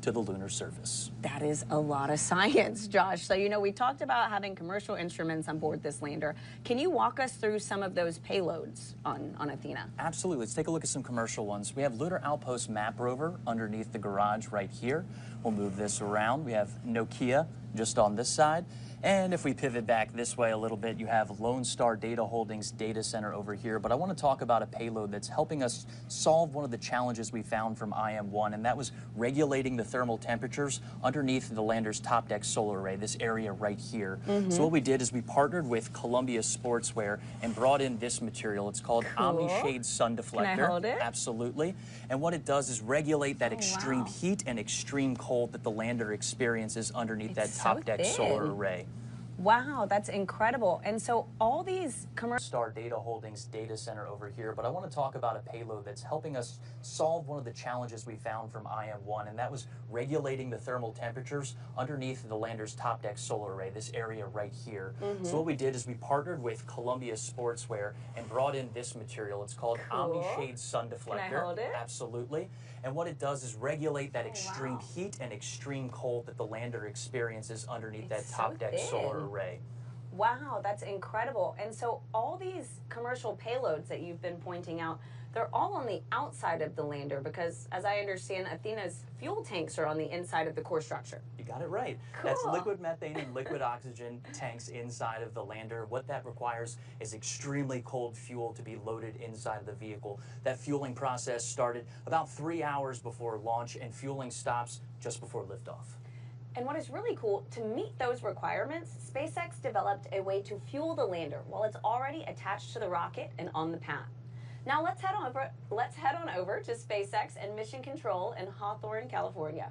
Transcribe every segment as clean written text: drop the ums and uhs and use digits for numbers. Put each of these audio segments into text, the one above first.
to the lunar surface. That is a lot of science, Josh. So, we talked about having commercial instruments on board this lander. Can you walk us through some of those payloads on Athena? Absolutely. Let's take a look at some commercial ones. We have Lunar Outpost Map Rover underneath the garage right here. We'll move this around. We have Nokia just on this side. And if we pivot back this way a little bit, you have Lone Star Data Holdings data center over here. But I want to talk about a payload that's helping us solve one of the challenges we found from IM-1, and that was regulating the thermal temperatures underneath the lander's top deck solar array, this area right here. So what we did is we partnered with Columbia Sportswear and brought in this material. It's called Omni-Shade Sun Deflector. Can I hold it? Absolutely. And what it does is regulate that extreme heat and extreme cold that the lander experiences underneath that top deck solar array. Wow, that's incredible. And so all these commercial Star Data Holdings data center over here, but I want to talk about a payload that's helping us solve one of the challenges we found from IM-1, and that was regulating the thermal temperatures underneath the lander's top deck solar array, this area right here. So what we did is we partnered with Columbia Sportswear and brought in this material. It's called Omni-Shade Sun Deflector. Can I hold it? Absolutely. And what it does is regulate that extreme heat and extreme cold that the lander experiences underneath that top deck solar array. Wow, that's incredible. And so all these commercial payloads that you've been pointing out, they're all on the outside of the lander because, as I understand, Athena's fuel tanks are on the inside of the core structure. You got it right. Cool. That's liquid methane and liquid oxygen tanks inside of the lander. What that requires is extremely cold fuel to be loaded inside of the vehicle. That fueling process started about 3 hours before launch, and fueling stops just before liftoff. And what is really cool, to meet those requirements, SpaceX developed a way to fuel the lander while it's already attached to the rocket and on the path. Now let's head on over to SpaceX and Mission Control in Hawthorne, California.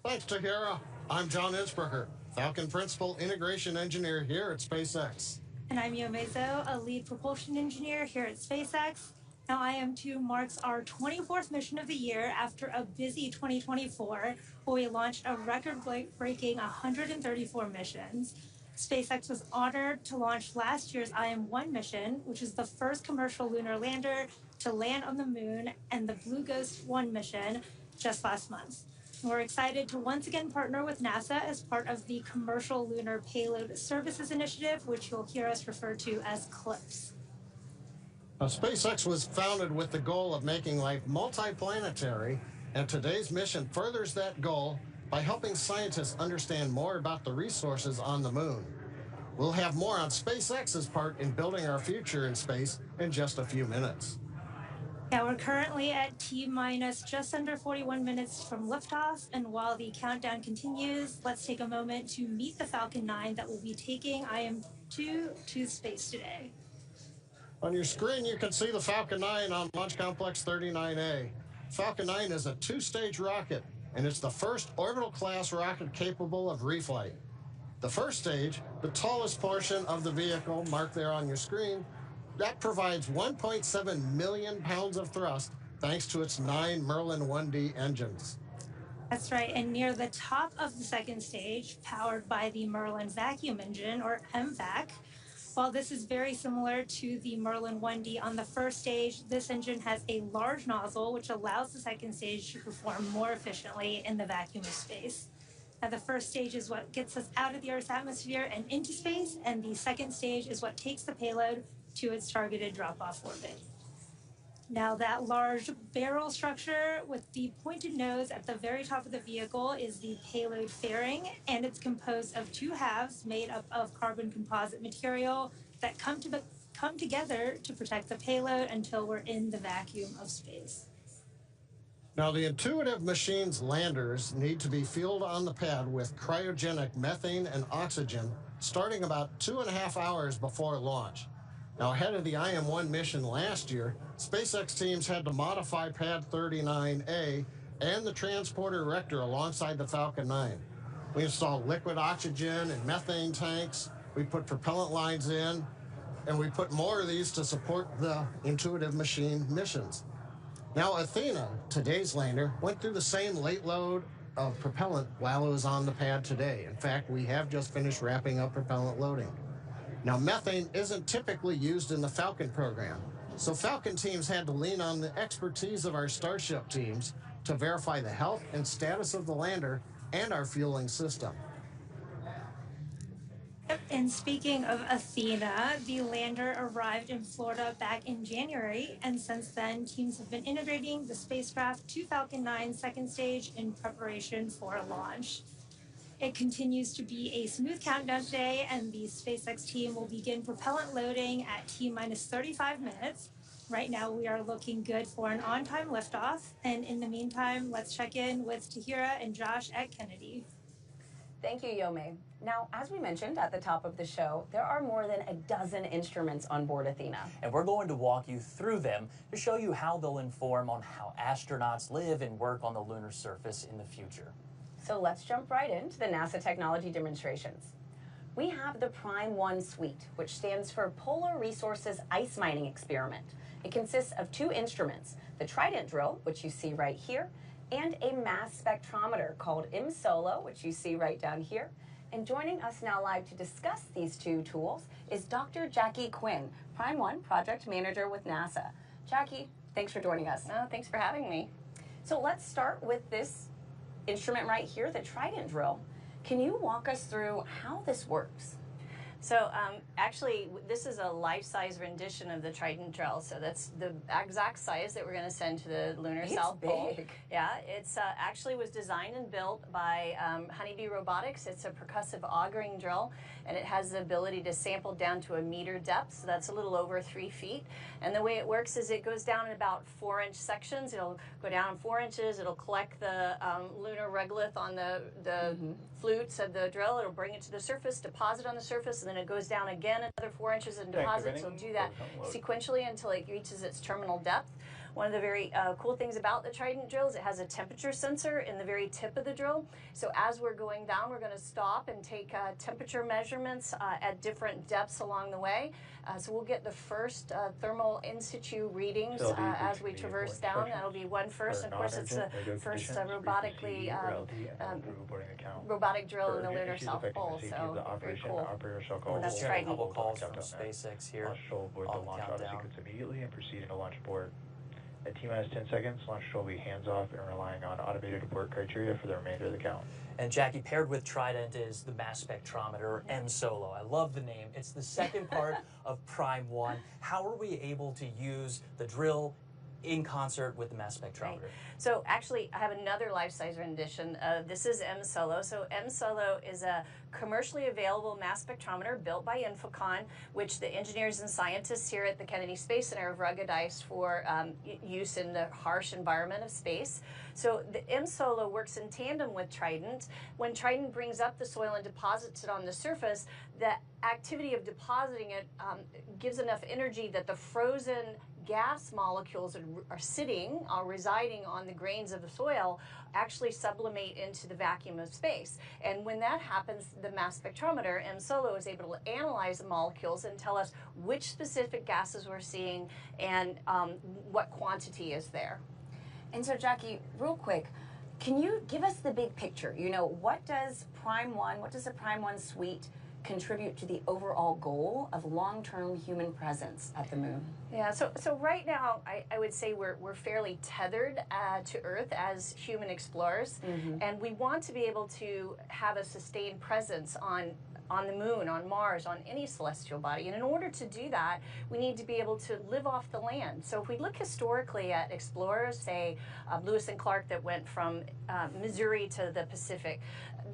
Thanks, Tahira. I'm John Innsbrucker, Falcon Principal Integration Engineer here at SpaceX. And I'm Yo Mezo, a Lead Propulsion Engineer here at SpaceX. Now IM-2 marks our 24th mission of the year after a busy 2024, where we launched a record-breaking 134 missions. SpaceX was honored to launch last year's IM-1 mission, which is the first commercial lunar lander to land on the moon, and the Blue Ghost 1 mission just last month. We're excited to once again partner with NASA as part of the Commercial Lunar Payload Services Initiative, which you'll hear us refer to as CLPS. Now, SpaceX was founded with the goal of making life multiplanetary, and today's mission furthers that goal by helping scientists understand more about the resources on the moon. We'll have more on SpaceX's part in building our future in space in just a few minutes. Yeah, we're currently at T-minus just under 41 minutes from liftoff, and while the countdown continues, let's take a moment to meet the Falcon 9 that will be taking IM-2 to space today. On your screen, you can see the Falcon 9 on Launch Complex 39A. Falcon 9 is a two-stage rocket, and it's the first orbital-class rocket capable of reflight. The first stage, the tallest portion of the vehicle, marked there on your screen, that provides 1.7 million pounds of thrust thanks to its 9 Merlin 1D engines. That's right, and near the top of the second stage, powered by the Merlin vacuum engine, or MVAC, while this is very similar to the Merlin 1D on the first stage, this engine has a large nozzle which allows the second stage to perform more efficiently in the vacuum of space. Now, the first stage is what gets us out of the Earth's atmosphere and into space, and the second stage is what takes the payload to its targeted drop-off orbit. Now, that large barrel structure with the pointed nose at the very top of the vehicle is the payload fairing, and it's composed of two halves made up of carbon composite material that come together to protect the payload until we're in the vacuum of space. Now, the Intuitive Machines landers need to be fueled on the pad with cryogenic methane and oxygen starting about 2.5 hours before launch. Now, ahead of the IM-1 mission last year, SpaceX teams had to modify Pad 39A and the transporter erector alongside the Falcon 9. We installed liquid oxygen and methane tanks, we put propellant lines in, and we put more of these to support the Intuitive Machine missions. Now, Athena, today's lander, went through the same late load of propellant while it was on the pad today. In fact, we have just finished wrapping up propellant loading. Now, methane isn't typically used in the Falcon program, So Falcon teams had to lean on the expertise of our Starship teams to verify the health and status of the lander and our fueling system. And speaking of Athena, the lander arrived in Florida back in January, and since then, teams have been integrating the spacecraft to Falcon 9's second stage in preparation for launch. It continues to be a smooth countdown today, and the SpaceX team will begin propellant loading at T-minus 35 minutes. Right now, we are looking good for an on-time liftoff, and in the meantime, let's check in with Tahira and Josh at Kennedy. Thank you, Yome. Now, as we mentioned at the top of the show, there are more than a dozen instruments on board Athena. And we're going to walk you through them to show you how they'll inform on how astronauts live and work on the lunar surface in the future. So let's jump right into the NASA technology demonstrations. We have the Prime 1 suite, which stands for Polar Resources Ice Mining Experiment. It consists of two instruments, the Trident drill, which you see right here, and a mass spectrometer called MSOLO, which you see right down here. And joining us now live to discuss these two tools is Dr. Jackie Quinn, Prime 1 Project Manager with NASA. Jackie, thanks for joining us. Oh, thanks for having me. So let's start with this instrument right here, the Trident drill. Can you walk us through how this works? So actually, this is a life-size rendition of the Trident drill. So that's the exact size that we're going to send to the lunar South Pole. Big. Yeah, it's actually was designed and built by Honeybee Robotics. It's a percussive augering drill, and it has the ability to sample down to a meter depth. So that's a little over 3 feet. And the way it works is it goes down in about 4-inch sections. It'll go down 4 inches. It'll collect the lunar regolith on the flutes of the drill. It'll bring it to the surface, deposit on the surface, and then it goes down again another 4 inches and deposits. It'll do that sequentially until it reaches its terminal depth. One of the very cool things about the Trident drill is it has a temperature sensor in the very tip of the drill. So as we're going down, we're going to stop and take temperature measurements at different depths along the way. So we'll get the first thermal in situ readings as we traverse down. That'll be one first. And of course, it's the first robotic drill in the lunar South Pole. So very cool. We're That's just getting a Trident. couple calls from SpaceX here. Launch shuttle aboard the on the launch countdown. sequence immediately and proceeding to launch abort. At T-minus 10 seconds, launch shuttle will be hands-off and relying on automated abort criteria for the remainder of the count. And Jackie, paired with Trident is the mass spectrometer, or MSOLO. I love the name. It's the second part of Prime 1. How are we able to use the drill in concert with the mass spectrometer? Right. So actually, I have another life-size rendition. This is MSOLO. So MSOLO is a commercially available mass spectrometer built by Infocon, which the engineers and scientists here at the Kennedy Space Center have ruggedized for use in the harsh environment of space. So the MSOLO works in tandem with Trident. When Trident brings up the soil and deposits it on the surface, the activity of depositing it gives enough energy that the frozen gas molecules are residing on the grains of the soil actually sublimate into the vacuum of space. And when that happens, the mass spectrometer, MSOLO, is able to analyze the molecules and tell us which specific gases we're seeing and what quantity is there. And so, Jackie, real quick, can you give us the big picture? You know, what does the Prime 1 suite contribute to the overall goal of long-term human presence at the moon? Yeah, so right now, I would say we're fairly tethered to Earth as human explorers, and we want to be able to have a sustained presence on the moon, on Mars, on any celestial body. And in order to do that, we need to be able to live off the land. So if we look historically at explorers, say Lewis and Clark that went from Missouri to the Pacific,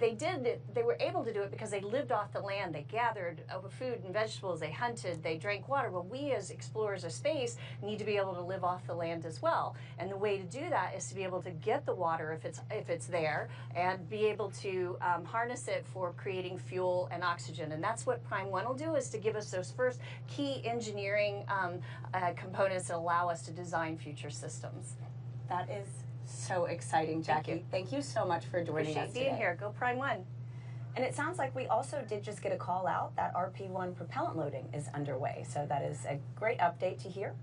they were able to do it because they lived off the land. They gathered food and vegetables, they hunted, they drank water. Well, we as explorers of space need to be able to live off the land as well. And the way to do that is to be able to get the water if it's there, and be able to harness it for creating fuel and oxygen. And that's what Prime 1 will do, is to give us those first key engineering components that allow us to design future systems. That is so exciting, Jackie. Thank you so much for joining us today. Being here. Go Prime 1. And it sounds like we also did just get a call out that RP1 propellant loading is underway. So that is a great update to hear.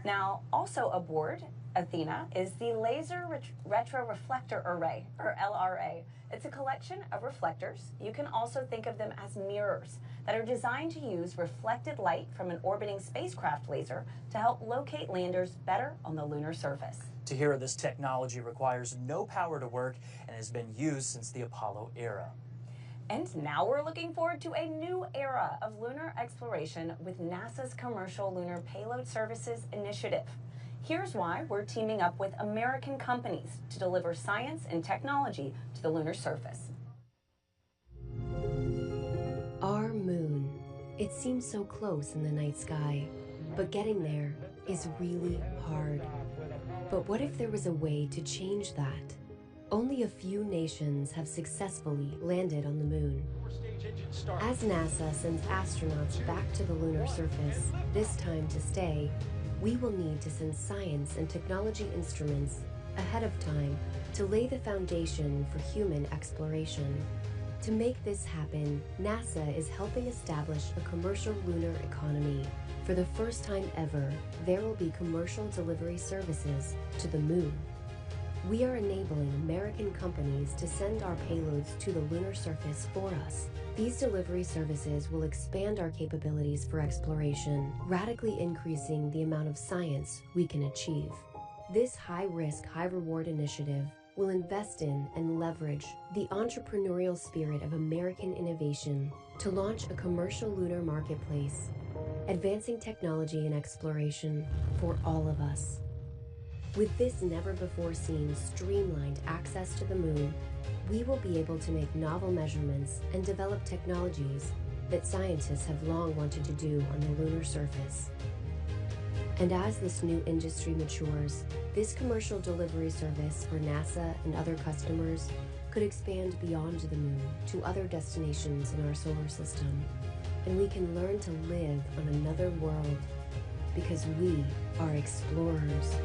Now, also aboard Athena is the Laser Retroreflector Array, or LRA. It's a collection of reflectors. You can also think of them as mirrors that are designed to use reflected light from an orbiting spacecraft laser to help locate landers better on the lunar surface. Tahira, this technology requires no power to work and has been used since the Apollo era. And now we're looking forward to a new era of lunar exploration with NASA's Commercial Lunar Payload Services initiative. Here's why we're teaming up with American companies to deliver science and technology to the lunar surface. Our moon. It seems so close in the night sky, but getting there is really hard. But what if there was a way to change that? Only a few nations have successfully landed on the moon. As NASA sends astronauts back to the lunar surface, this time to stay, we will need to send science and technology instruments ahead of time to lay the foundation for human exploration. To make this happen, NASA is helping establish a commercial lunar economy. For the first time ever, there will be commercial delivery services to the moon. We are enabling American companies to send our payloads to the lunar surface for us. These delivery services will expand our capabilities for exploration, radically increasing the amount of science we can achieve. This high-risk, high-reward initiative will invest in and leverage the entrepreneurial spirit of American innovation to launch a commercial lunar marketplace, advancing technology and exploration for all of us. With this never-before-seen streamlined access to the moon, we will be able to make novel measurements and develop technologies that scientists have long wanted to do on the lunar surface. And as this new industry matures, this commercial delivery service for NASA and other customers could expand beyond the moon to other destinations in our solar system. And we can learn to live on another world because we are explorers.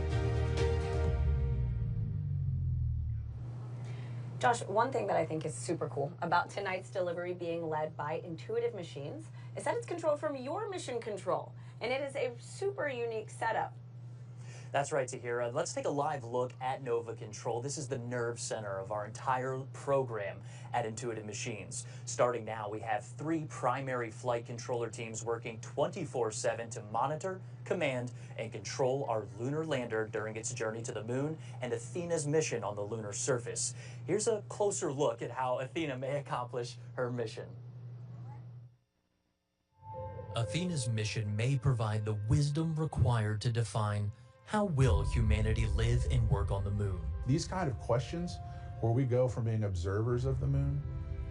Josh, one thing that I think is super cool about tonight's delivery being led by Intuitive Machines is that it's controlled from your mission control, and it is a super unique setup. That's right, Tahira. Let's take a live look at Nova Control. This is the nerve center of our entire program at Intuitive Machines. Starting now, we have 3 primary flight controller teams working 24/7 to monitor, command, and control our lunar lander during its journey to the moon and Athena's mission on the lunar surface. Here's a closer look at how Athena may accomplish her mission. Athena's mission may provide the wisdom required to define how will humanity live and work on the moon. These kind of questions, where we go from being observers of the moon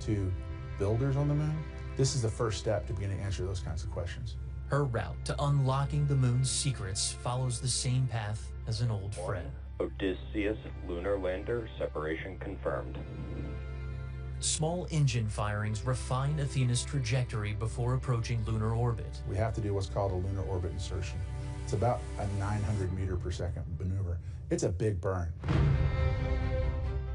to builders on the moon, this is the first step to beginning to answer those kinds of questions. Her route to unlocking the moon's secrets follows the same path as an old friend. Odysseus lunar lander separation confirmed. Small engine firings refine Athena's trajectory before approaching lunar orbit. We have to do what's called a lunar orbit insertion. It's about a 900 meter per second maneuver. It's a big burn.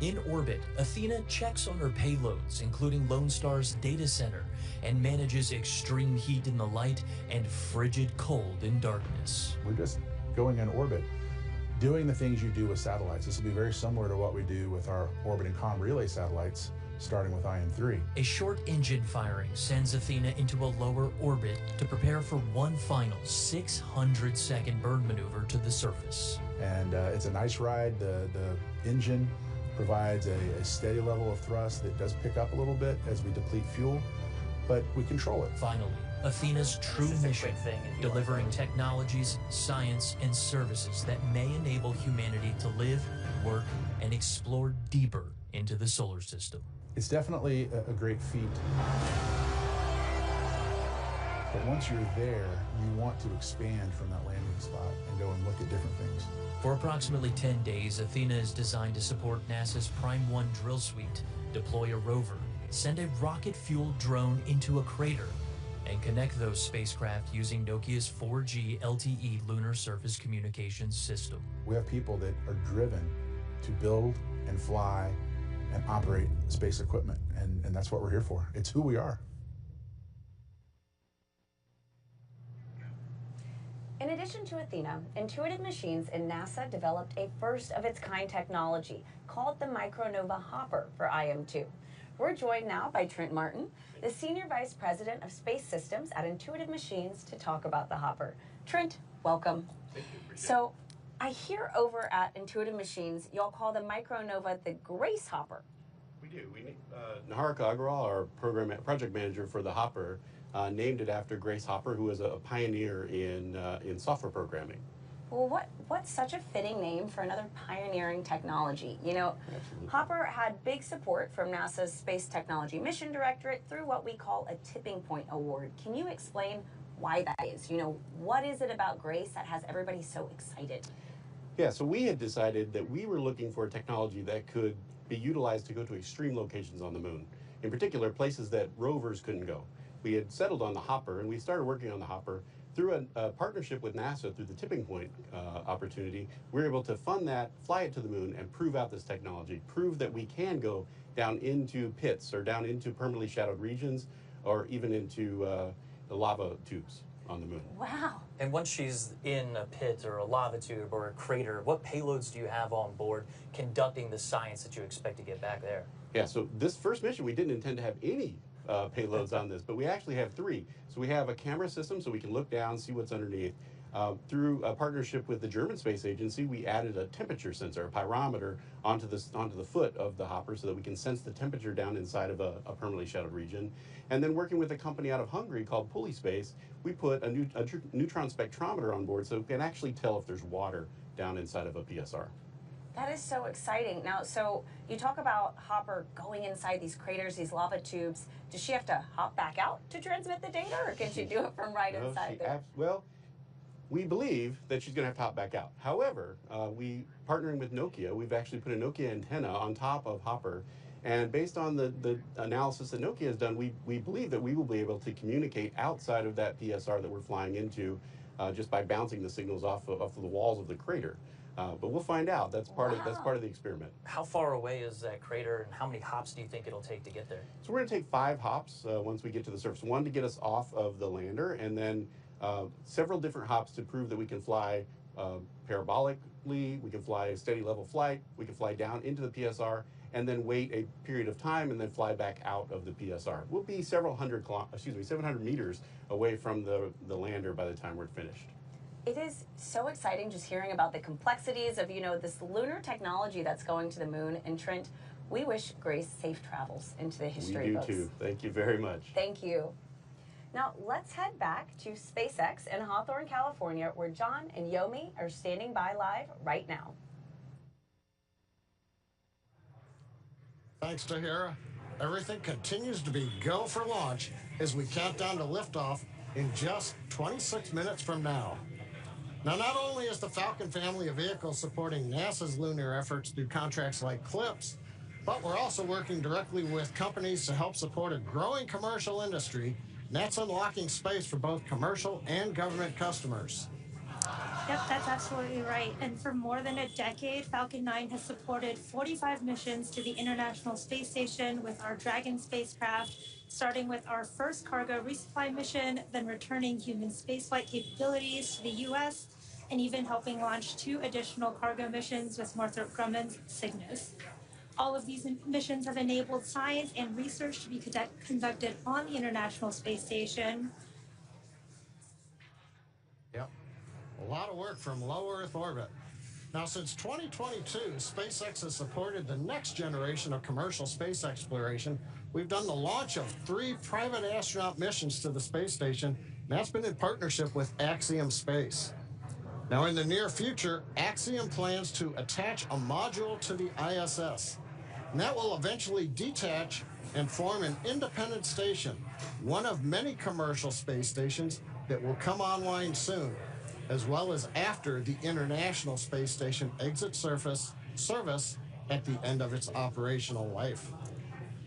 In orbit, Athena checks on her payloads, including Lone Star's data center, and manages extreme heat in the light and frigid cold in darkness. We're just going in orbit, doing the things you do with satellites. This will be very similar to what we do with our orbit and comm relay satellites, starting with IM-3. A short engine firing sends Athena into a lower orbit to prepare for one final 600-second burn maneuver to the surface. And it's a nice ride. The engine provides a steady level of thrust that does pick up a little bit as we deplete fuel, but we control it. Finally, Athena's true mission, delivering technologies, science, and services that may enable humanity to live, work, and explore deeper into the solar system. It's definitely a great feat. But once you're there, you want to expand from that landing spot and go and look at different things. For approximately 10 days, Athena is designed to support NASA's Prime 1 drill suite, deploy a rover, send a rocket-fueled drone into a crater, and connect those spacecraft using Nokia's 4G LTE lunar surface communications system. We have people that are driven to build and fly and operate space equipment, and that's what we're here for. It's who we are. In addition to Athena, Intuitive Machines and NASA developed a first-of-its-kind technology called the Micronova hopper for IM-2. We're joined now by Trent Martin, the Senior Vice President of Space Systems at Intuitive Machines, to talk about the hopper. Trent, welcome. Thank you. So, I hear over at Intuitive Machines, y'all call the Micronova the Grace hopper. We do. Naharika Agrawal, our project manager for the hopper, named it after Grace Hopper, who was a pioneer in software programming. Well, what's such a fitting name for another pioneering technology? You know, Absolutely. Hopper had big support from NASA's Space Technology Mission Directorate through what we call a tipping point award. Can you explain why that is? You know, what is it about Grace that has everybody so excited? Yeah, so we had decided that we were looking for a technology that could be utilized to go to extreme locations on the moon. In particular, places that rovers couldn't go. We had settled on the hopper, and we started working on the hopper through a partnership with NASA through the tipping point opportunity. We were able to fund that, fly it to the moon, and prove out this technology, prove that we can go down into pits or down into permanently shadowed regions or even into the lava tubes on the moon. Wow. And once she's in a pit or a lava tube or a crater, what payloads do you have on board conducting the science that you expect to get back there? Yeah, so this first mission, we didn't intend to have any payloads on this, but we actually have 3. So we have a camera system so we can look down, see what's underneath. Through a partnership with the German Space Agency, we added a temperature sensor, a pyrometer, onto the foot of the hopper so that we can sense the temperature down inside of a permanently shadowed region. And then working with a company out of Hungary called Pulley Space, we put a neutron spectrometer on board so we can actually tell if there's water down inside of a PSR. That is so exciting. Now, so you talk about Hopper going inside these craters, these lava tubes. Does she have to hop back out to transmit the data, or can she do it from right inside there? Well, we believe that she's going to have to hop back out. However, partnering with Nokia, we've actually put a Nokia antenna on top of Hopper. And based on the analysis that Nokia has done, we believe that we will be able to communicate outside of that PSR that we're flying into just by bouncing the signals off of the walls of the crater. But we'll find out. That's part of the experiment. How far away is that crater, and how many hops do you think it'll take to get there? So we're going to take 5 hops once we get to the surface. 1 to get us off of the lander, and then several different hops to prove that we can fly parabolically, we can fly a steady level flight, we can fly down into the PSR, and then wait a period of time and then fly back out of the PSR. We'll be 700 meters away from the lander by the time we're finished. It is so exciting just hearing about the complexities of, you know, this lunar technology that's going to the moon. And Trent, we wish Grace safe travels into the history books. We do too. Thank you very much. Thank you. Now, let's head back to SpaceX in Hawthorne, California, where John and Yomi are standing by live right now. Thanks, Tahira. Everything continues to be go for launch as we count down to liftoff in just 26 minutes from now. Now, not only is the Falcon family of vehicles supporting NASA's lunar efforts through contracts like CLPS, but we're also working directly with companies to help support a growing commercial industry, and that's unlocking space for both commercial and government customers. Yep, that's absolutely right. And for more than a decade, Falcon 9 has supported 45 missions to the International Space Station with our Dragon spacecraft, starting with our first cargo resupply mission, then returning human spaceflight capabilities to the U.S., and even helping launch 2 additional cargo missions with Northrop Grumman's Cygnus. All of these missions have enabled science and research to be conducted on the International Space Station. Yep. A lot of work from low Earth orbit. Now, since 2022, SpaceX has supported the next generation of commercial space exploration. We've done the launch of 3 private astronaut missions to the space station, and that's been in partnership with Axiom Space. Now, in the near future, Axiom plans to attach a module to the ISS, and that will eventually detach and form an independent station, one of many commercial space stations that will come online soon, as well as after the International Space Station exits service at the end of its operational life.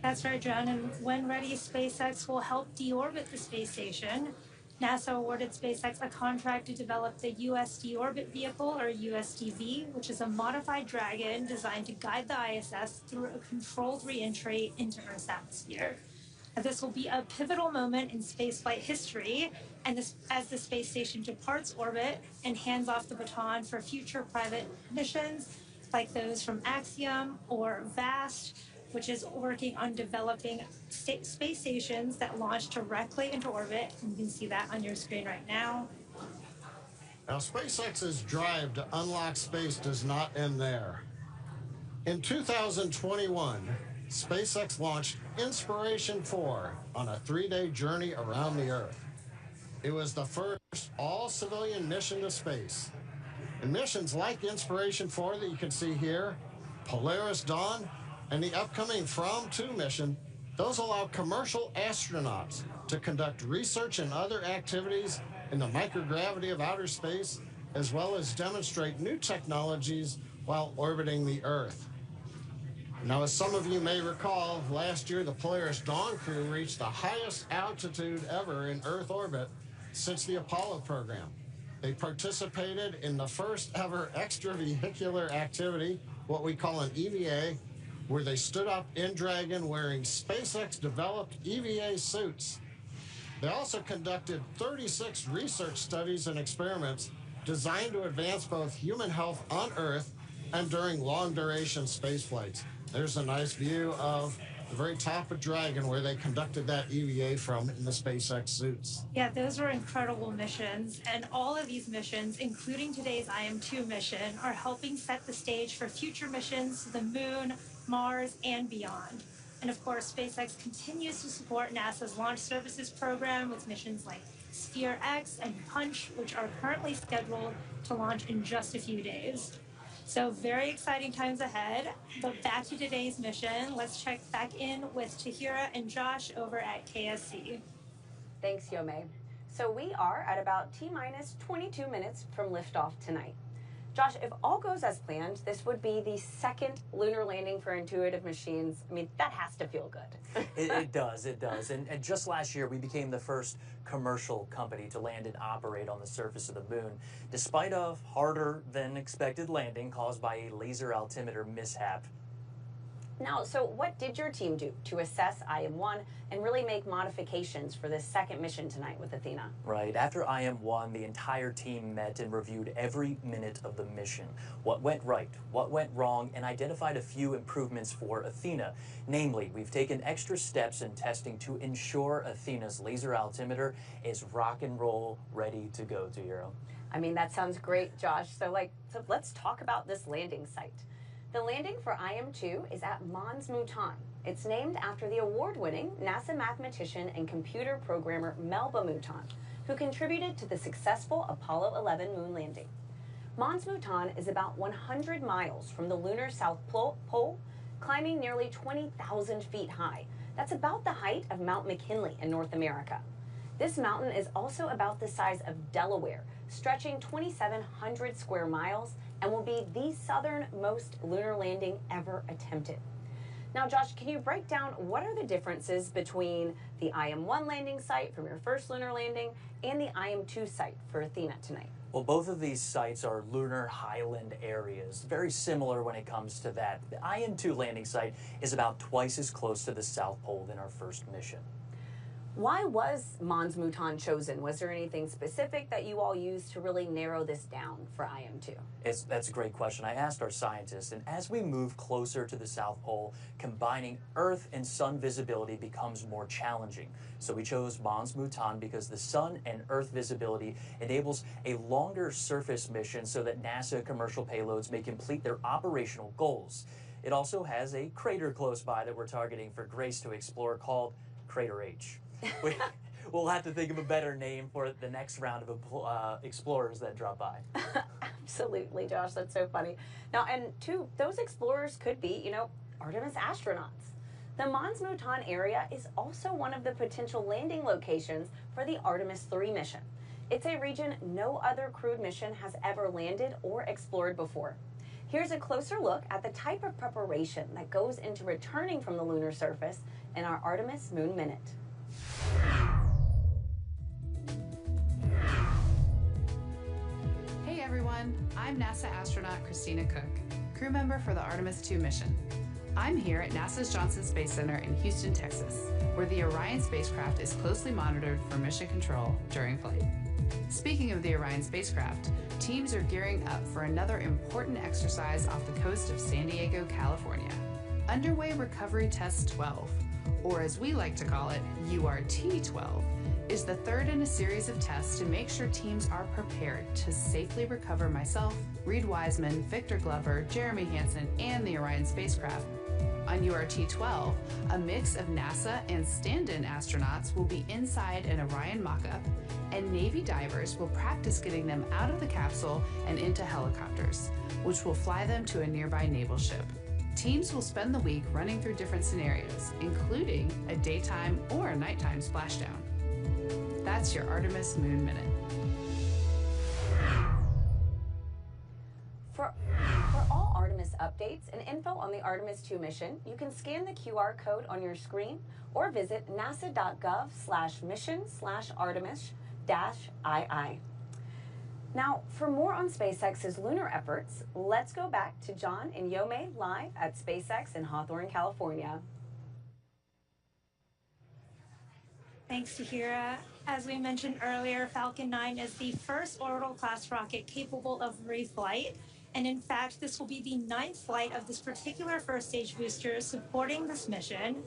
That's right, John. And when ready, SpaceX will help deorbit the space station. NASA awarded SpaceX a contract to develop the USD Orbit Vehicle, or USDV, which is a modified Dragon designed to guide the ISS through a controlled re-entry into Earth's atmosphere. This will be a pivotal moment in spaceflight history, and as the space station departs orbit and hands off the baton for future private missions like those from Axiom or VAST, which is working on developing space stations that launch directly into orbit. And you can see that on your screen right now. Now, SpaceX's drive to unlock space does not end there. In 2021, SpaceX launched Inspiration 4 on a 3-day journey around the Earth. It was the first all-civilian mission to space. And missions like Inspiration 4 that you can see here, Polaris Dawn, and the upcoming From 2 mission, those allow commercial astronauts to conduct research and other activities in the microgravity of outer space, as well as demonstrate new technologies while orbiting the Earth. Now, as some of you may recall, last year the Polaris Dawn crew reached the highest altitude ever in Earth orbit since the Apollo program. They participated in the first ever extravehicular activity, what we call an EVA, where they stood up in Dragon wearing SpaceX-developed EVA suits. They also conducted 36 research studies and experiments designed to advance both human health on Earth and during long-duration space flights. There's a nice view of the very top of Dragon where they conducted that EVA from in the SpaceX suits. Yeah, those were incredible missions, and all of these missions, including today's IM-2 mission, are helping set the stage for future missions to the Moon, Mars, and beyond. And of course, SpaceX continues to support NASA's Launch Services program with missions like Sphere X and Punch, which are currently scheduled to launch in just a few days. So very exciting times ahead. But back to today's mission, let's check back in with Tahira and Josh over at KSC. Thanks, Yome. So we are at about T-minus 22 minutes from liftoff tonight. Josh, if all goes as planned, this would be the second lunar landing for Intuitive Machines. I mean, that has to feel good. It does. And just last year, we became the first commercial company to land and operate on the surface of the moon, despite a harder than expected landing caused by a laser altimeter mishap. Now, so what did your team do to assess IM-1 and really make modifications for this second mission tonight with Athena? Right. After IM-1, the entire team met and reviewed every minute of the mission. What went right, what went wrong, and identified a few improvements for Athena. Namely, we've taken extra steps in testing to ensure Athena's laser altimeter is rock and roll ready to go, Tahira. I mean, that sounds great, Josh. So let's talk about this landing site. The landing for IM-2 is at Mons Mouton. It's named after the award-winning NASA mathematician and computer programmer Melba Mouton, who contributed to the successful Apollo 11 moon landing. Mons Mouton is about 100 miles from the lunar South Pole, climbing nearly 20,000 feet high. That's about the height of Mount McKinley in North America. This mountain is also about the size of Delaware, stretching 2,700 square miles, and will be the southernmost lunar landing ever attempted. Now, Josh, can you break down what are the differences between the IM-1 landing site from your first lunar landing and the IM-2 site for Athena tonight? Well, both of these sites are lunar highland areas, very similar when it comes to that. The IM-2 landing site is about twice as close to the South Pole than our first mission. Why was Mons Mouton chosen? Was there anything specific that you all used to really narrow this down for IM-2? That's a great question. I asked our scientists, and as we move closer to the South Pole, combining Earth and Sun visibility becomes more challenging. So we chose Mons Mouton because the Sun and Earth visibility enables a longer surface mission so that NASA commercial payloads may complete their operational goals. It also has a crater close by that we're targeting for Grace to explore called Crater H. We'll have to think of a better name for the next round of explorers that drop by. Absolutely, Josh. That's so funny. Now, and those explorers could be, Artemis astronauts. The Mons Mouton area is also one of the potential landing locations for the Artemis 3 mission. It's a region no other crewed mission has ever landed or explored before. Here's a closer look at the type of preparation that goes into returning from the lunar surface in our Artemis Moon Minute. Hey everyone, I'm NASA astronaut Christina Cook, crew member for the Artemis 2 mission. I'm here at NASA's Johnson Space Center in Houston, Texas, where the Orion spacecraft is closely monitored for mission control during flight. Speaking of the Orion spacecraft, teams are gearing up for another important exercise off the coast of San Diego, California. Underway Recovery Test 12, or as we like to call it, URT-12, is the third in a series of tests to make sure teams are prepared to safely recover myself, Reed Wiseman, Victor Glover, Jeremy Hansen, and the Orion spacecraft. On URT-12, a mix of NASA and stand-in astronauts will be inside an Orion mock-up, and Navy divers will practice getting them out of the capsule and into helicopters, which will fly them to a nearby naval ship. Teams will spend the week running through different scenarios, including a daytime or a nighttime splashdown. That's your Artemis Moon Minute. For all Artemis updates and info on the Artemis 2 mission, you can scan the QR code on your screen or visit nasa.gov/mission/Artemis-II. Now, for more on SpaceX's lunar efforts, let's go back to John and Yomei live at SpaceX in Hawthorne, California. Thanks, Tahira. As we mentioned earlier, Falcon 9 is the first orbital-class rocket capable of reflight. And in fact, this will be the 9th flight of this particular first-stage booster supporting this mission.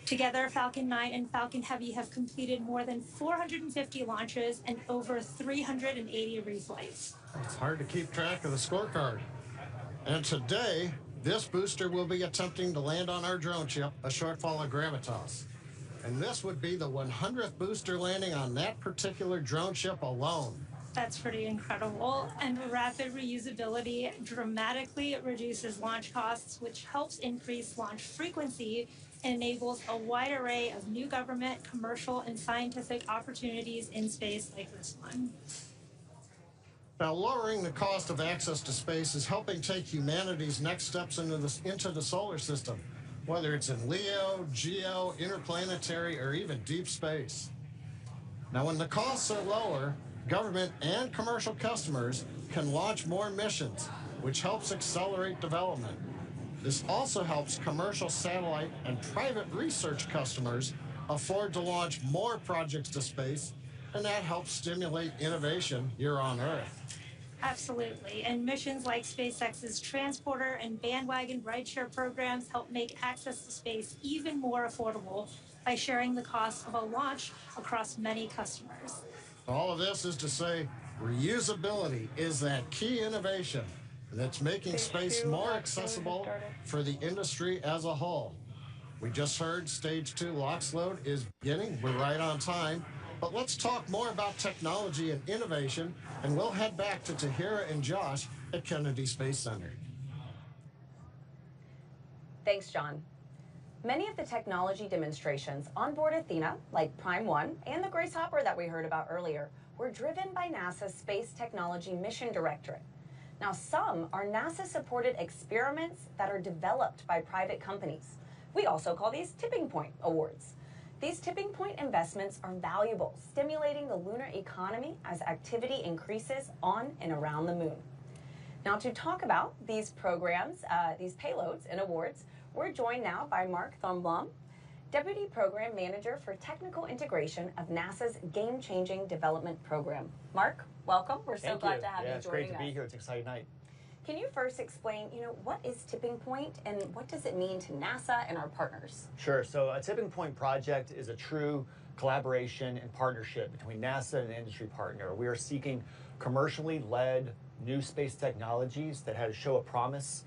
Together, Falcon 9 and Falcon Heavy have completed more than 450 launches and over 380 reflights. It's hard to keep track of the scorecard. And today, this booster will be attempting to land on our drone ship, a shortfall of gravitas. And this would be the 100th booster landing on that particular drone ship alone. That's pretty incredible. And rapid reusability dramatically reduces launch costs, which helps increase launch frequency and enables a wide array of new government, commercial, and scientific opportunities in space like this one. Now, lowering the cost of access to space is helping take humanity's next steps into the solar system, whether it's in LEO, GEO, interplanetary, or even deep space. Now, when the costs are lower, government and commercial customers can launch more missions, which helps accelerate development. This also helps commercial satellite and private research customers afford to launch more projects to space, and that helps stimulate innovation here on Earth. Absolutely. And missions like SpaceX's Transporter and Bandwagon rideshare programs help make access to space even more affordable by sharing the cost of a launch across many customers. All of this is to say, reusability is that key innovation that's making space more accessible for the industry as a whole. We just heard Stage 2 LOX load is beginning. We're right on time. But let's talk more about technology and innovation, and we'll head back to Tahira and Josh at Kennedy Space Center. Thanks, John. Many of the technology demonstrations on board Athena, like Prime 1 and the Grace Hopper that we heard about earlier, were driven by NASA's Space Technology Mission Directorate. Now, some are NASA-supported experiments that are developed by private companies. We also call these tipping point awards. These tipping point investments are valuable, stimulating the lunar economy as activity increases on and around the moon. Now, to talk about these programs, these payloads and awards, we're joined now by Mark Thornblom, Deputy Program Manager for Technical Integration of NASA's Game-Changing Development Program. Mark, welcome. We're so glad to have you joining us. It's great to be here. It's an exciting night. Can you first explain, what is tipping point and what does it mean to NASA and our partners? Sure. So a tipping point project is a true collaboration and partnership between NASA and an industry partner. We are seeking commercially led new space technologies that show a promise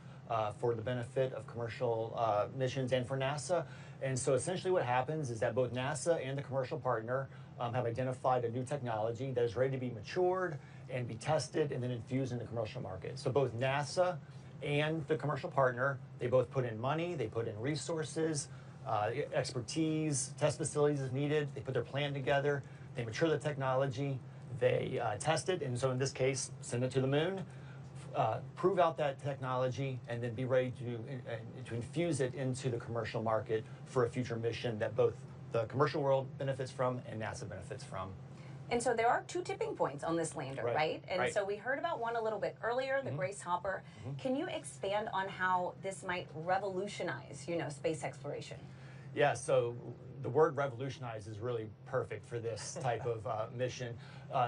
for the benefit of commercial missions and for NASA. And so essentially what happens is that both NASA and the commercial partner have identified a new technology that is ready to be matured and be tested and then infused in the commercial market. So both NASA and the commercial partner, they both put in money, they put in resources, expertise, test facilities as needed, they put their plan together, they mature the technology, they test it, and so in this case, send it to the moon, prove out that technology, and then be ready to infuse it into the commercial market for a future mission that both the commercial world benefits from and NASA benefits from. And so there are two tipping points on this lander, right? And so we heard about one a little bit earlier, the Grace Hopper. Can you expand on how this might revolutionize, space exploration? Yeah, so the word revolutionize is really perfect for this type of mission.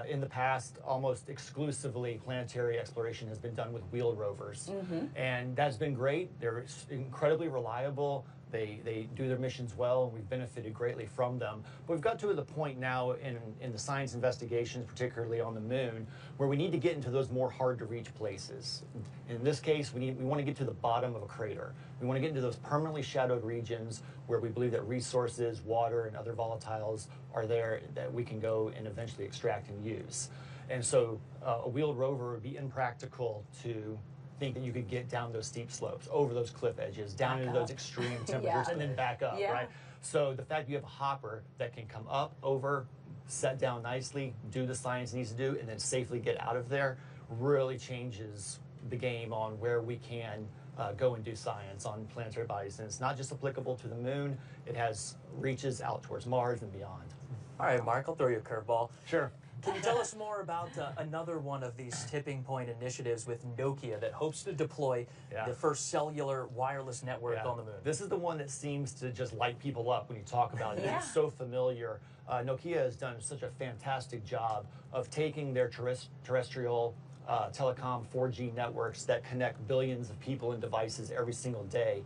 In the past, almost exclusively planetary exploration has been done with wheeled rovers. And that's been great. They're incredibly reliable. They do their missions well, and we've benefited greatly from them. But we've got to the point now in the science investigations, particularly on the moon, where we need to get into those more hard-to-reach places. In this case, we want to get to the bottom of a crater. We want to get into those permanently shadowed regions where we believe that resources, water, and other volatiles are there that we can go and eventually extract and use. And so a wheeled rover would be impractical to think that you could get down those steep slopes, over those cliff edges, down into those extreme temperatures, and then back up, right? So the fact that you have a hopper that can come up, over, set down nicely, do the science it needs to do, and then safely get out of there really changes the game on where we can go and do science on planetary bodies. And it's not just applicable to the moon, it has reaches out towards Mars and beyond. All right, Mark, I'll throw you a curveball. Sure. Can you tell us more about another one of these tipping point initiatives with Nokia that hopes to deploy the first cellular wireless network on the moon? This is the one that seems to just light people up when you talk about it. It's so familiar. Nokia has done such a fantastic job of taking their terrestrial telecom 4G networks that connect billions of people and devices every single day.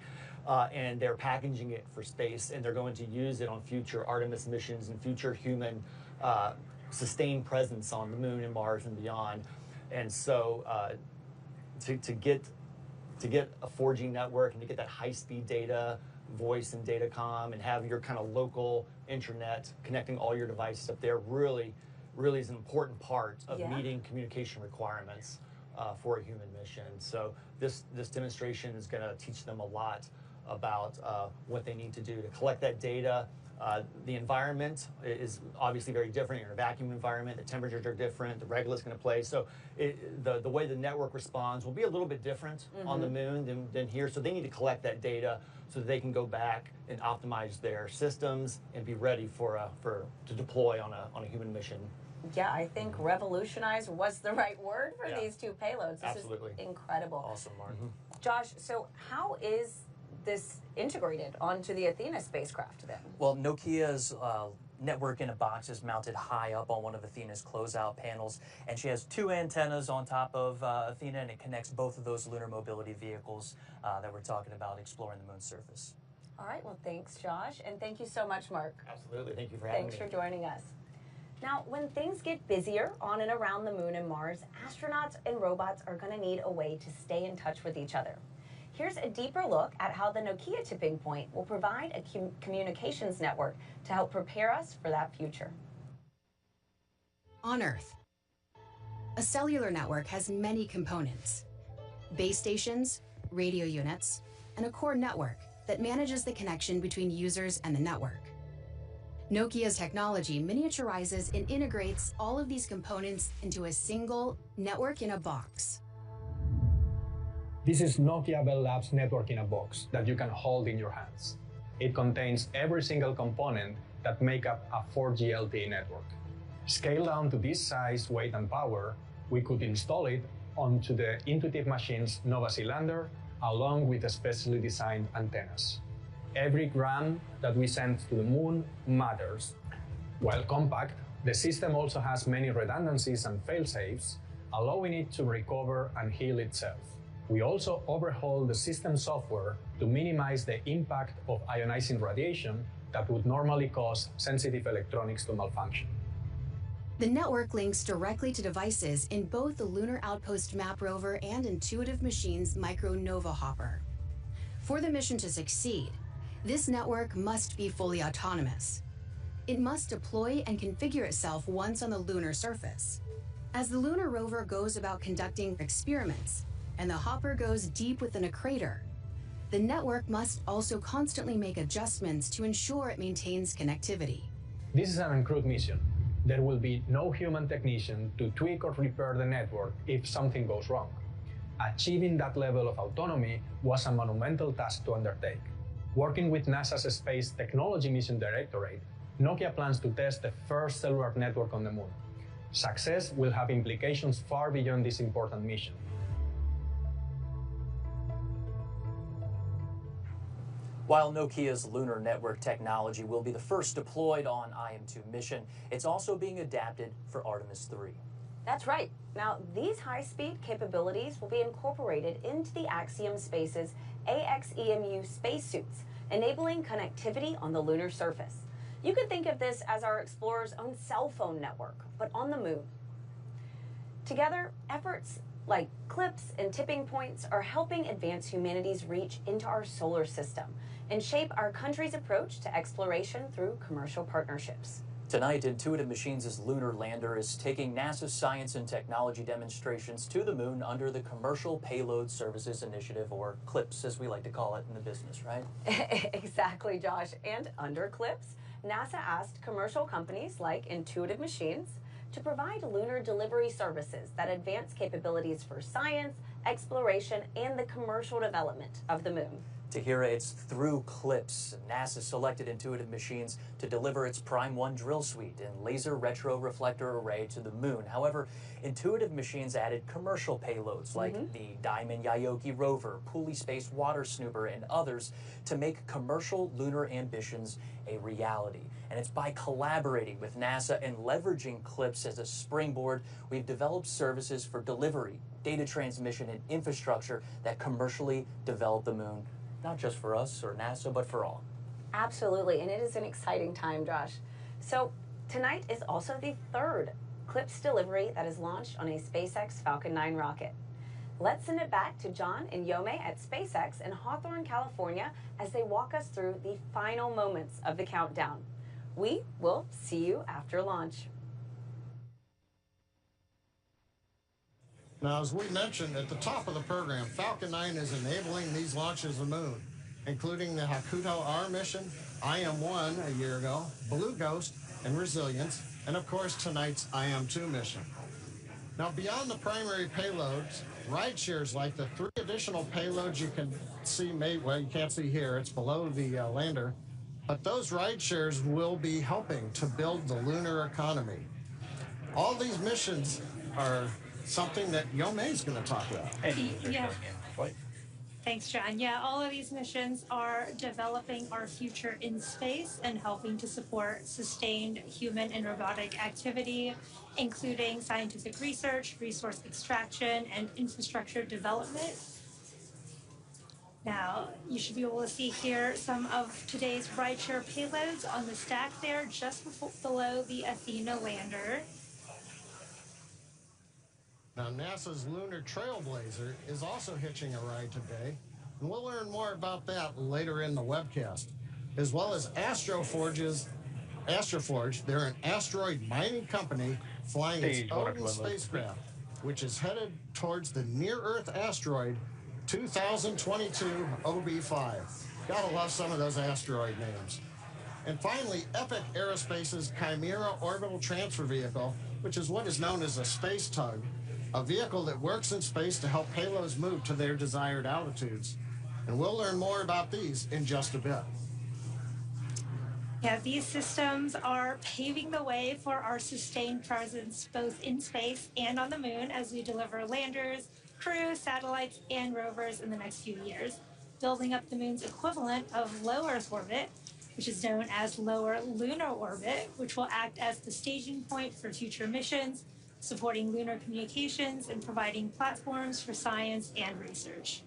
And they're packaging it for space, and they're going to use it on future Artemis missions and future human sustained presence on the moon and Mars and beyond. And so to get a 4G network and to get that high-speed data, voice and datacom, and have your kind of local internet connecting all your devices up there really is an important part of meeting communication requirements for a human mission. So this demonstration is going to teach them a lot about what they need to do to collect that data. The environment is obviously very different. You're in a vacuum environment, the temperatures are different, the regolith's going to play. So the way the network responds will be a little bit different on the moon than here. So they need to collect that data so that they can go back and optimize their systems and be ready to deploy on a human mission. Yeah, I think revolutionize was the right word for these two payloads. This is incredible. Awesome, Mark. Josh, so how is this integrated onto the Athena spacecraft then? Well, Nokia's network in a box is mounted high up on one of Athena's closeout panels, and she has two antennas on top of Athena, and it connects both of those lunar mobility vehicles that we're talking about exploring the moon's surface. All right, well, thanks, Josh, and thank you so much, Mark. Absolutely, thank you for having me. Thanks for joining us. Now, when things get busier on and around the moon and Mars, astronauts and robots are going to need a way to stay in touch with each other. Here's a deeper look at how the Nokia tipping point will provide a communications network to help prepare us for that future. On Earth, a cellular network has many components: base stations, radio units, and a core network that manages the connection between users and the network. Nokia's technology miniaturizes and integrates all of these components into a single network in a box. This is Nokia Bell Labs Network in a Box that you can hold in your hands. It contains every single component that make up a 4G LTE network. Scaled down to this size, weight, and power, we could install it onto the Intuitive Machines Nova C lander along with specially designed antennas. Every gram that we send to the moon matters. While compact, the system also has many redundancies and fail-safes, allowing it to recover and heal itself. We also overhaul the system software to minimize the impact of ionizing radiation that would normally cause sensitive electronics to malfunction. The network links directly to devices in both the Lunar Outpost Map Rover and Intuitive Machines Micronova hopper. For the mission to succeed, this network must be fully autonomous. It must deploy and configure itself once on the lunar surface. As the lunar rover goes about conducting experiments, and the hopper goes deep within a crater, the network must also constantly make adjustments to ensure it maintains connectivity. This is an uncrewed mission. There will be no human technician to tweak or repair the network if something goes wrong. Achieving that level of autonomy was a monumental task to undertake. Working with NASA's Space Technology Mission Directorate, Nokia plans to test the first cellular network on the moon. Success will have implications far beyond this important mission. While Nokia's lunar network technology will be the first deployed on IM-2 mission, it's also being adapted for Artemis 3. That's right. Now, these high-speed capabilities will be incorporated into the Axiom Space's AXEMU spacesuits, enabling connectivity on the lunar surface. You can think of this as our explorer's own cell phone network, but on the moon. Together, efforts like CLPS and tipping points are helping advance humanity's reach into our solar system and shape our country's approach to exploration through commercial partnerships. Tonight, Intuitive Machines' lunar lander is taking NASA's science and technology demonstrations to the moon under the Commercial Payload Services Initiative, or CLPS, as we like to call it in the business, right? Exactly, Josh. And under CLPS, NASA asked commercial companies like Intuitive Machines to provide lunar delivery services that advance capabilities for science, exploration, and the commercial development of the moon. Tahira, it's through CLPS. NASA selected Intuitive Machines to deliver its Prime 1 drill suite and laser retroreflector array to the moon. However, Intuitive Machines added commercial payloads like the Diamond Yaoki rover, Pulley Space Water Snooper, and others to make commercial lunar ambitions a reality. And it's by collaborating with NASA and leveraging CLPS as a springboard, we've developed services for delivery, data transmission, and infrastructure that commercially develop the moon. Not just for us or NASA, but for all. Absolutely, and it is an exciting time, Josh. So tonight is also the third CLPS delivery that is launched on a SpaceX Falcon 9 rocket. Let's send it back to John and Yome at SpaceX in Hawthorne, California, as they walk us through the final moments of the countdown. We will see you after launch. Now, as we mentioned at the top of the program, Falcon 9 is enabling these launches of the moon, including the Hakuto R mission, IM-1 a year ago, Blue Ghost, and Resilience, and of course tonight's IM-2 mission. Now, beyond the primary payloads, ride shares like the 3 additional payloads you can see, well, you can't see here, it's below the lander, but those ride shares will be helping to build the lunar economy. All these missions are something that Yome is going to talk about. Yeah. Thanks, John. Yeah, all of these missions are developing our future in space and helping to support sustained human and robotic activity, including scientific research, resource extraction, and infrastructure development. Now, you should be able to see here some of today's rideshare payloads on the stack there, just below the Athena lander. Now, NASA's Lunar Trailblazer is also hitching a ride today, and we'll learn more about that later in the webcast, as well as Astroforge. They're an asteroid mining company flying its Odin spacecraft, which is headed towards the near-Earth asteroid 2022 OB5. Gotta love some of those asteroid names. And finally, Epic Aerospace's Chimera Orbital Transfer Vehicle, which is what is known as a space tug, a vehicle that works in space to help payloads move to their desired altitudes. And we'll learn more about these in just a bit. Yeah, these systems are paving the way for our sustained presence both in space and on the moon as we deliver landers, crew, satellites, and rovers in the next few years, building up the moon's equivalent of low Earth orbit, which is known as lower lunar orbit, which will act as the staging point for future missions, supporting lunar communications and providing platforms for science and research.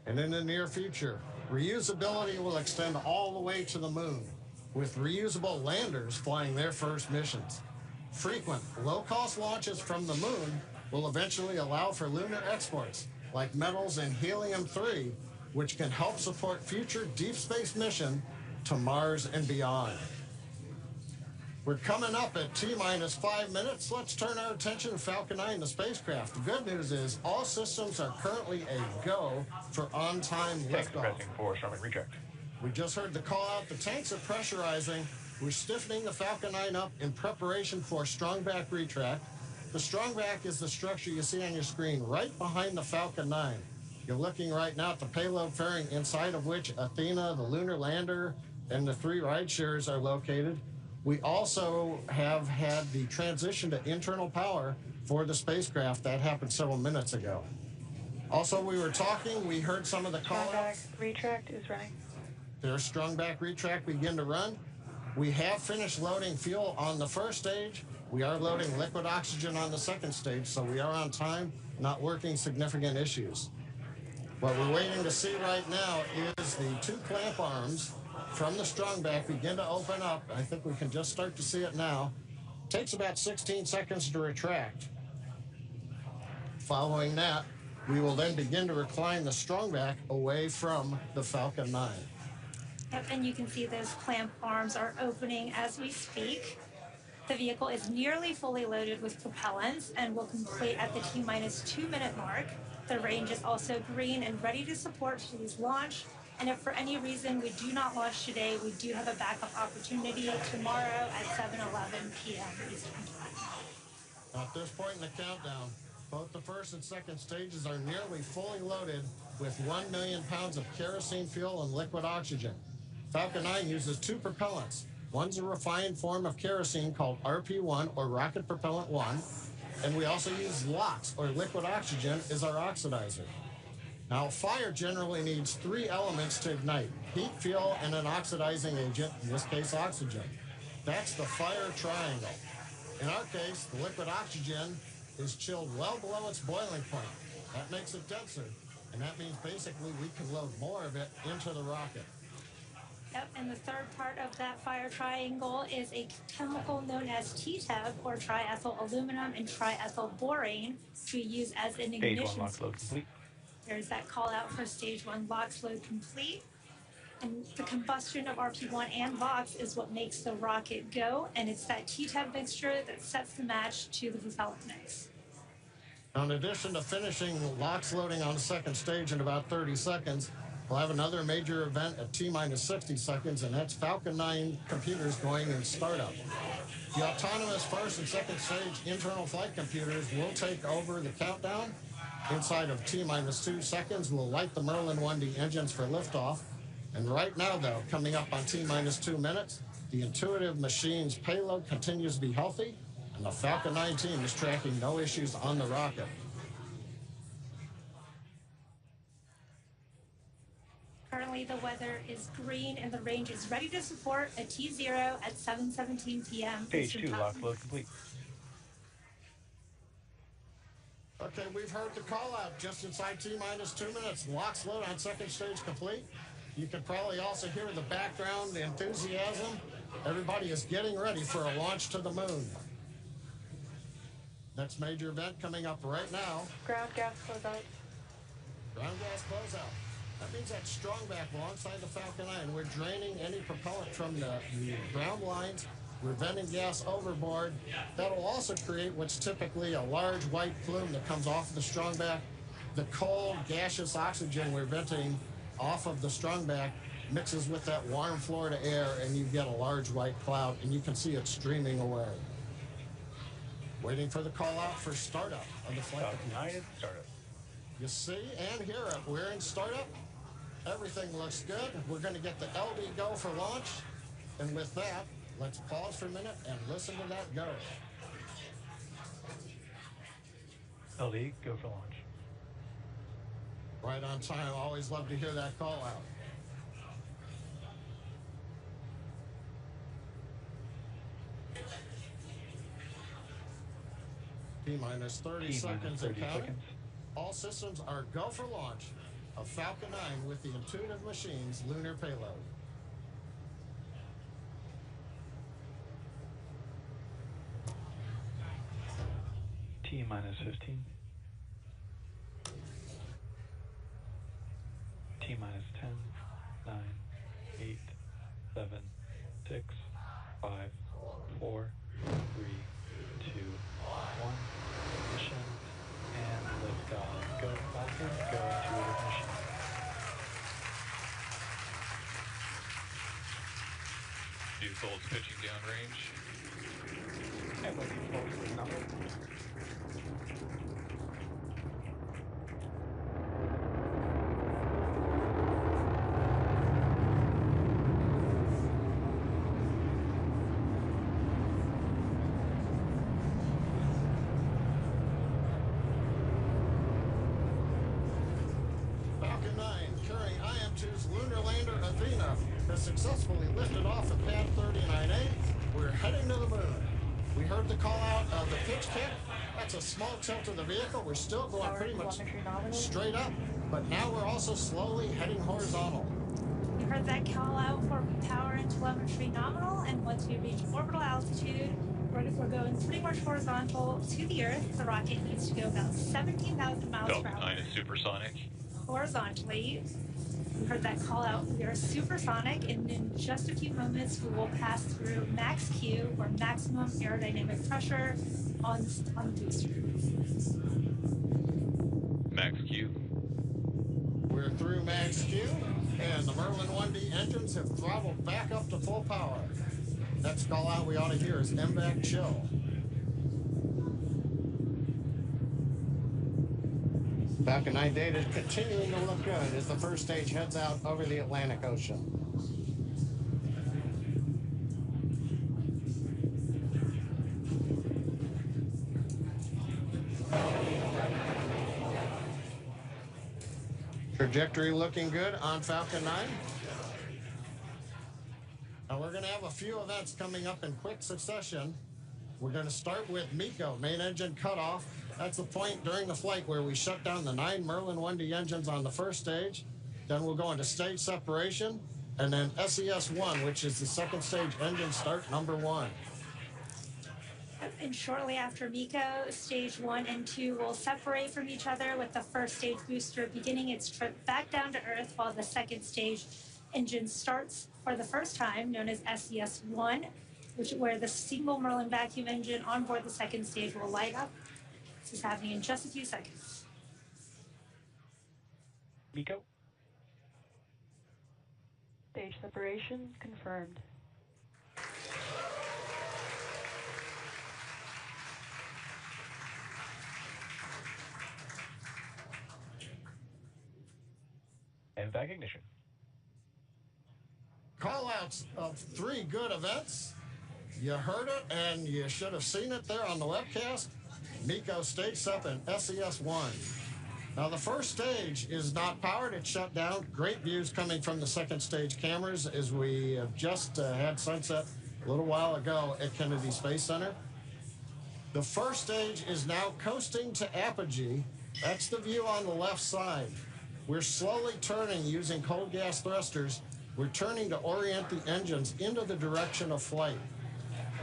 And in the near future, reusability will extend all the way to the moon, with reusable landers flying their first missions. Frequent, low-cost launches from the moon will eventually allow for lunar exports, like metals and helium-3, which can help support future deep space mission to Mars and beyond. We're coming up at T-minus 5 minutes. Let's turn our attention to Falcon 9, the spacecraft. The good news is all systems are currently a go for on-time liftoff. Pressing for starboard recheck. We just heard the call out. The tanks are pressurizing. We're stiffening the Falcon 9 up in preparation for strongback retract. The strongback is the structure you see on your screen right behind the Falcon 9. You're looking right now at the payload fairing, inside of which Athena, the lunar lander, and the 3 ride shares are located. We also have had the transition to internal power for the spacecraft. That happened several minutes ago. Also, we were talking, we heard some of the call outs. Retract is running. There's strung back retract begin to run. We have finished loading fuel on the first stage. We are loading liquid oxygen on the second stage, so we are on time, not working significant issues. What we're waiting to see right now is the two clamp arms from the strung back begin to open up. I think we can just start to see it now. Takes about 16 seconds to retract. Following that, we will then begin to recline the strung back away from the Falcon 9. Yep, and you can see those clamp arms are opening as we speak. The vehicle is nearly fully loaded with propellants and will complete at the T-minus 2 minute mark. The range is also green and ready to support today's launch. And if for any reason we do not launch today, we do have a backup opportunity tomorrow at 7:11 p.m. Eastern Time. At this point in the countdown, both the first and second stages are nearly fully loaded with 1 million pounds of kerosene fuel and liquid oxygen. Falcon 9 uses two propellants. One's a refined form of kerosene called RP1, or Rocket Propellant 1, and we also use LOX, or liquid oxygen, as our oxidizer. Now, fire generally needs three elements to ignite: heat, fuel, and an oxidizing agent, in this case oxygen. That's the fire triangle. In our case, the liquid oxygen is chilled well below its boiling point. That makes it denser, and that means basically we can load more of it into the rocket. Yep, and the third part of that fire triangle is a chemical known as TTEB, or triethyl aluminum and triethyl borane, to use as an ignition. Stage 1 lock load complete. There's that call out for stage 1 LOX load complete. And the combustion of RP1 and LOX is what makes the rocket go, and it's that TTEB mixture that sets the match to the propellant mix. In addition to finishing LOX loading on the second stage in about 30 seconds, we'll have another major event at T-minus 60 seconds, and that's Falcon 9 computers going in startup. The autonomous first and second stage internal flight computers will take over the countdown. Inside of T-minus 2 seconds, we'll light the Merlin 1D engines for liftoff. And right now, though, coming up on T-minus 2 minutes, the Intuitive Machines payload continues to be healthy, and the Falcon 9 team is tracking no issues on the rocket. Currently, the weather is green and the range is ready to support a T0 at 7:17 p.m. Stage 2 lock load complete. Okay, we've heard the call out just inside T-minus 2 minutes. LOX load on second stage complete. You can probably also hear in the background the enthusiasm. Everybody is getting ready for a launch to the moon. Next major event coming up right now. Ground gas closeout. Ground gas closeout. That means that strong back alongside the Falcon 9. We're draining any propellant from the ground lines. We're venting gas overboard. That'll also create what's typically a large white plume that comes off of the strong back. The cold, gaseous oxygen we're venting off of the strong back mixes with that warm Florida air, and you get a large white cloud, and you can see it streaming away. Waiting for the call out for startup of the flight. Startup. You see and hear it. We're in startup. Everything looks good. We're going to get the LD go for launch. And with that, let's pause for a minute and listen to that go. LD, go for launch. Right on time. Always love to hear that call out. T-minus 30 seconds and counting. All systems are go for launch of Falcon 9 with the Intuitive Machines lunar payload. T-minus 15. T-minus 10, 9, 8, 7, 6, 5, 4, 3, 2, 1. Ignition and liftoff. Go Falcon, go Intuitive Machine. Default pitching downrange. And what default number? has successfully lifted off at pad 39A. We're heading to the moon. We heard the call out of the pitch kick. That's a small tilt of the vehicle. We're still going pretty much straight up, but now we're also slowly heading horizontal. We heard that call out for power and telemetry nominal, and once we reach orbital altitude, we're going pretty much horizontal to the Earth. The rocket needs to go about 17,000 miles per Falcon hour. 9 is supersonic. Horizontally. We heard that call out. We are supersonic, and in just a few moments, we will pass through max Q, or maximum aerodynamic pressure, on the booster. Max Q. We're through max Q, and the Merlin 1D engines have throttled back up to full power. Next call out we ought to hear is MVAC chill. Falcon 9 data is continuing to look good as the first stage heads out over the Atlantic Ocean. Trajectory looking good on Falcon 9. Now we're going to have a few events coming up in quick succession. We're going to start with MECO, main engine cutoff. That's the point during the flight where we shut down the 9 Merlin 1D engines on the first stage. Then we'll go into stage separation, and then SES-1, which is the second stage engine start number 1. And shortly after MECO, stage 1 and 2 will separate from each other, with the first stage booster beginning its trip back down to Earth, while the second stage engine starts for the first time, known as SES-1, where the single Merlin vacuum engine on board the second stage will light up. This is happening in just a few seconds. MECO. Stage separation confirmed. MVAC ignition. Call-outs of 3 good events. You heard it, and you should have seen it there on the webcast. MECO stage sep and SES-1. Now, the first stage is not powered. It's shut down. Great views coming from the second stage cameras as we have just had sunset a little while ago at Kennedy Space Center. The first stage is now coasting to apogee. That's the view on the left side. We're slowly turning using cold gas thrusters. We're turning to orient the engines into the direction of flight.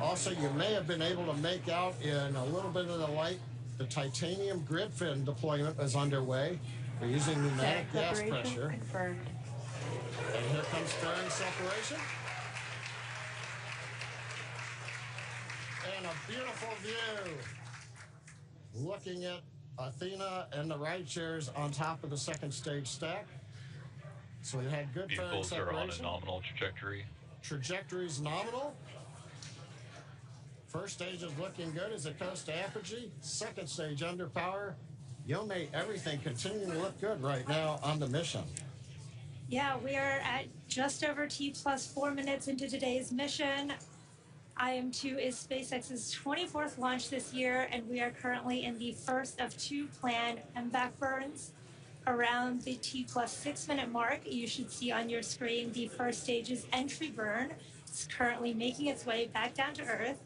Also, you may have been able to make out in a little bit of the light, the titanium grid fin deployment is underway. We're using pneumatic gas pressure. Confirmed. And here comes fairing separation. And a beautiful view. Looking at Athena and the ride shares on top of the second stage stack. So we had good fairing Vehicles are on a separation. nominal trajectory. Trajectory's nominal. First stage is looking good as it goes to apogee. Second stage under power. Yome, everything continuing to look good right now on the mission. Yeah, we are at just over T plus 4 minutes into today's mission. IM-2 is SpaceX's 24th launch this year, and we are currently in the first of 2 planned MVAC burns. Around the T plus 6 minute mark, you should see on your screen the first stage's entry burn. It's currently making its way back down to Earth.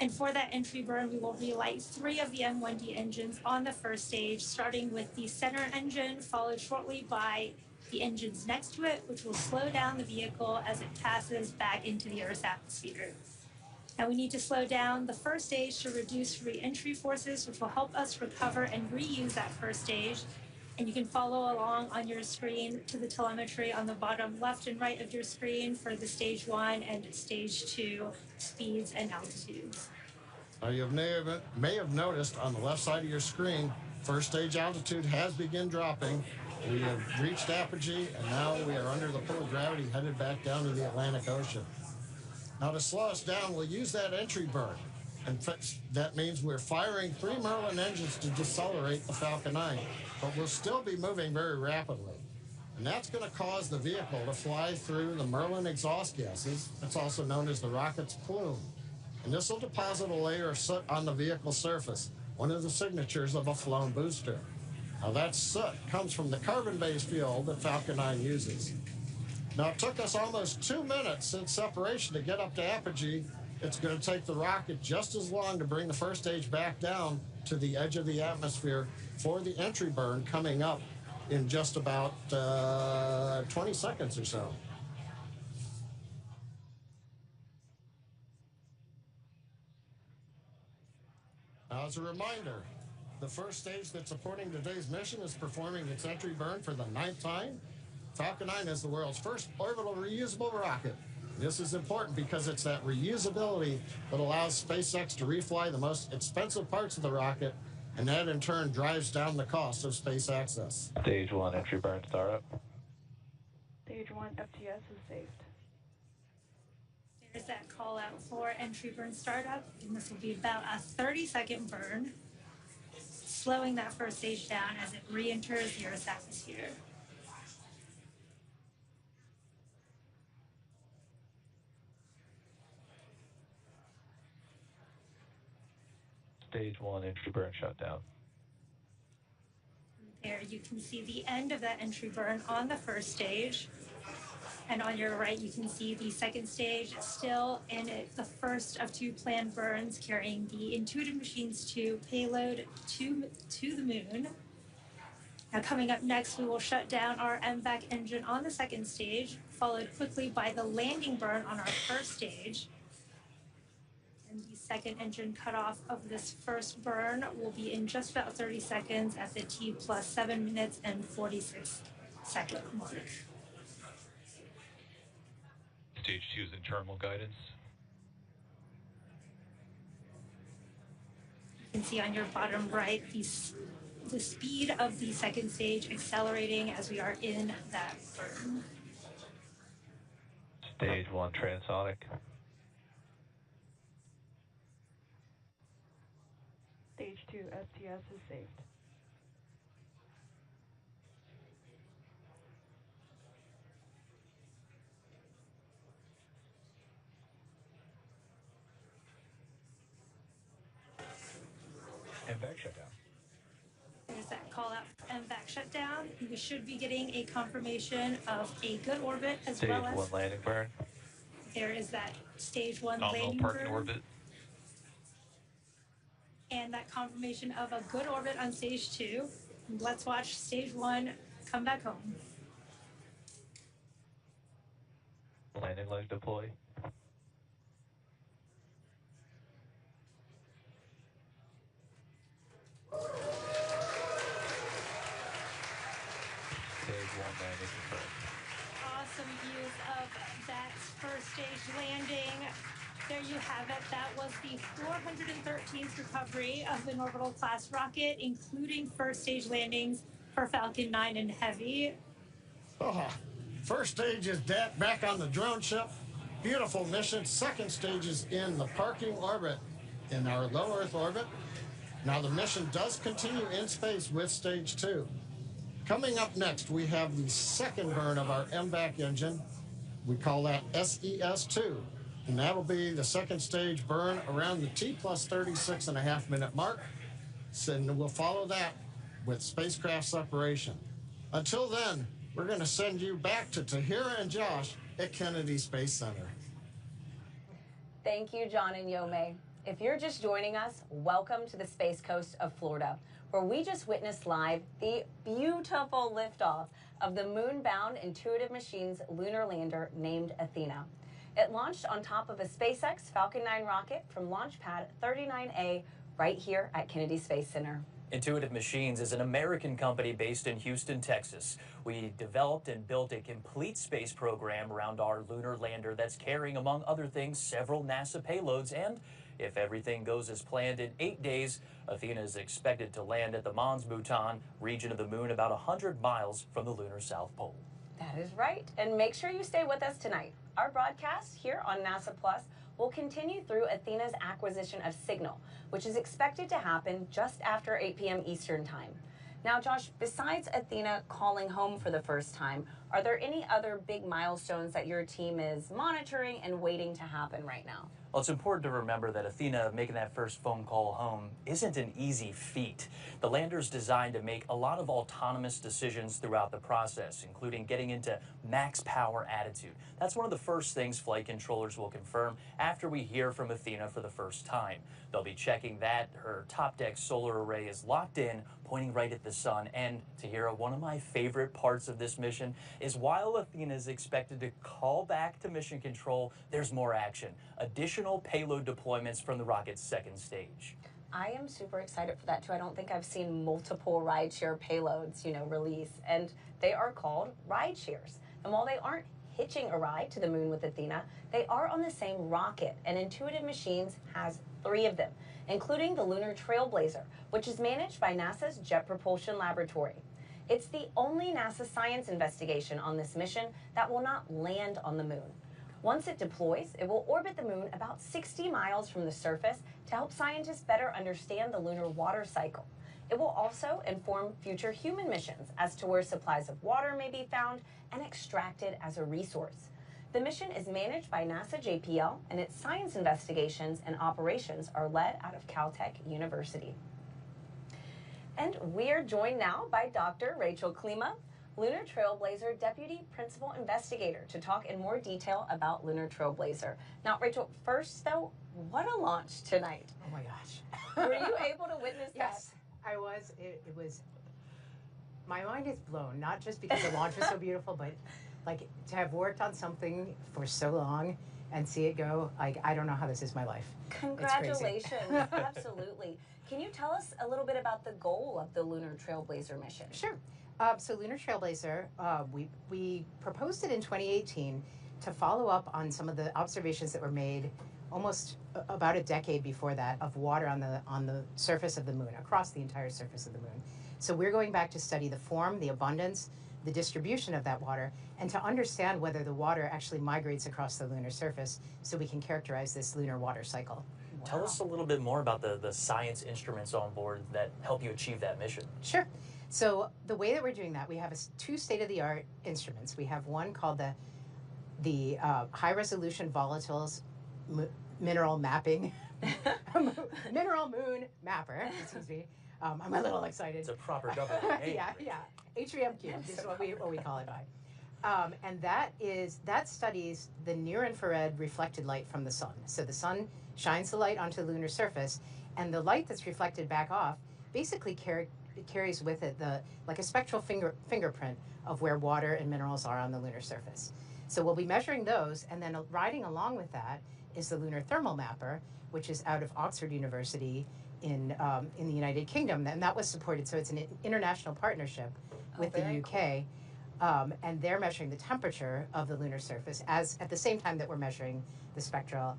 And for that entry burn, we will relight 3 of the M1D engines on the first stage, starting with the center engine, followed shortly by the engines next to it, which will slow down the vehicle as it passes back into the Earth's atmosphere. Now we need to slow down the first stage to reduce re-entry forces, which will help us recover and reuse that first stage. And you can follow along on your screen to the telemetry on the bottom left and right of your screen for the stage 1 and stage 2 speeds and altitudes. Now you may have noticed on the left side of your screen, first stage altitude has begun dropping. We have reached apogee, and now we are under the pull of gravity, headed back down to the Atlantic Ocean. Now to slow us down, we'll use that entry burn. And that means we're firing 3 Merlin engines to decelerate the Falcon 9, but we'll still be moving very rapidly. And that's going to cause the vehicle to fly through the Merlin exhaust gases. That's also known as the rocket's plume. And this will deposit a layer of soot on the vehicle surface, one of the signatures of a flown booster. Now that soot comes from the carbon-based fuel that Falcon 9 uses. Now, it took us almost 2 minutes since separation to get up to apogee. It's going to take the rocket just as long to bring the first stage back down to the edge of the atmosphere for the entry burn coming up in just about 20 seconds or so. Now, as a reminder, the first stage that's supporting today's mission is performing its entry burn for the 9th time. Falcon 9 is the world's first orbital reusable rocket. This is important because it's that reusability that allows SpaceX to refly the most expensive parts of the rocket, and that in turn drives down the cost of space access. Stage 1 entry burn startup. Stage 1 FTS is saved. There's that call out for entry burn startup, and this will be about a 30-second burn, slowing that first stage down as it re-enters the Earth's atmosphere. Stage 1 entry burn shutdown. There you can see the end of that entry burn on the first stage. And on your right, you can see the second stage still in the first of 2 planned burns carrying the Intuitive Machines 2 payload to the moon. Now coming up next, we will shut down our MVAC engine on the second stage, followed quickly by the landing burn on our first stage. And the second engine cutoff of this first burn will be in just about 30 seconds at the T+7 minutes and 46-second mark. Stage 2 is internal guidance. You can see on your bottom right the speed of the second stage accelerating as we are in that burn. Stage 1 transonic. Stage 2 STS is saved. MVAC shutdown. There's that call out for MVAC shutdown. We should be getting a confirmation of a good orbit as Stage well as 1 landing burn. there is that stage 1 Nominal landing parking burn. orbit. And that confirmation of a good orbit on stage 2. Let's watch stage 1 come back home. Landing leg deploy. Stage 1 landing confirmed. Awesome views of that first stage landing. There you have it. That was the 413th recovery of an orbital class rocket, including first stage landings for Falcon 9 and Heavy. Oh, first stage is back on the drone ship. Beautiful mission. Second stage is in the parking orbit in our low Earth orbit. Now the mission does continue in space with stage 2. Coming up next, we have the second burn of our MVAC engine. We call that SES2. And that'll be the second stage burn around the T+36.5 minute mark. And we'll follow that with spacecraft separation. Until then, we're going to send you back to Tahira and Josh at Kennedy Space Center. Thank you, John and Yome. If you're just joining us, welcome to the Space Coast of Florida, where we just witnessed live the beautiful liftoff of the moon-bound Intuitive Machines lunar lander named Athena. It launched on top of a SpaceX Falcon 9 rocket from Launch Pad 39A right here at Kennedy Space Center. Intuitive Machines is an American company based in Houston, Texas. We developed and built a complete space program around our lunar lander that's carrying, among other things, several NASA payloads. And if everything goes as planned, in 8 days, Athena is expected to land at the Mons Bhutan region of the moon, about 100 miles from the lunar South Pole. That is right. And make sure you stay with us tonight. Our broadcast here on NASA Plus will continue through Athena's acquisition of signal, which is expected to happen just after 8 p.m. Eastern Time. Now, Josh, besides Athena calling home for the first time, Are there any other big milestones that your team is monitoring and waiting to happen right now? Well, it's important to remember that Athena making that first phone call home isn't an easy feat. The lander's designed to make a lot of autonomous decisions throughout the process, including getting into max power attitude. That's one of the first things flight controllers will confirm after we hear from Athena for the first time. They'll be checking that her top deck solar array is locked in, pointing right at the sun. And Tahira, one of my favorite parts of this mission is while Athena is expected to call back to mission control, there's more action. Additional payload deployments from the rocket's second stage. I am super excited for that too. I don't think I've seen multiple rideshare payloads, release, and they are called ride shares. And while they aren't hitching a ride to the moon with Athena, they are on the same rocket, and Intuitive Machines has 3 of them, including the Lunar Trailblazer, which is managed by NASA's Jet Propulsion Laboratory. It's the only NASA science investigation on this mission that will not land on the moon. Once it deploys, it will orbit the moon about 60 miles from the surface to help scientists better understand the lunar water cycle. It will also inform future human missions as to where supplies of water may be found and extracted as a resource. The mission is managed by NASA JPL, and its science investigations and operations are led out of Caltech University. And we're joined now by Dr. Rachel Klima, Lunar Trailblazer Deputy Principal Investigator, to talk in more detail about Lunar Trailblazer. Now, Rachel, first though, what a launch tonight. Oh my gosh. Were you able to witness that? Yes, I was. It was, my mind is blown, not just because the launch was so beautiful, but like to have worked on something for so long and see it go, I don't know how this is my life. Congratulations, absolutely. Can you tell us a little bit about the goal of the Lunar Trailblazer mission? Sure. So Lunar Trailblazer, we proposed it in 2018 to follow up on some of the observations that were made almost about a decade before that of water on the surface of the moon, across the entire surface of the moon. So we're going back to study the form, the abundance, the distribution of that water, and to understand whether the water actually migrates across the lunar surface so we can characterize this lunar water cycle. Wow. Tell us a little bit more about the science instruments on board that help you achieve that mission. Sure. So the way that we're doing that, we have 2 state-of-the-art instruments. We have one called the high-resolution volatiles mineral mapping, mineral moon mapper, excuse me. I'm a little excited. It's a proper government name. Yeah. HRMQ is what we call it by. And that studies the near-infrared reflected light from the sun. So the sun shines the light onto the lunar surface, and the light that's reflected back off basically carries with it like a spectral fingerprint of where water and minerals are on the lunar surface. So we'll be measuring those, and then riding along with that is the Lunar Thermal Mapper, which is out of Oxford University in the United Kingdom, and that was supported. So it's an international partnership with the UK, and they're measuring the temperature of the lunar surface at the same time that we're measuring the spectral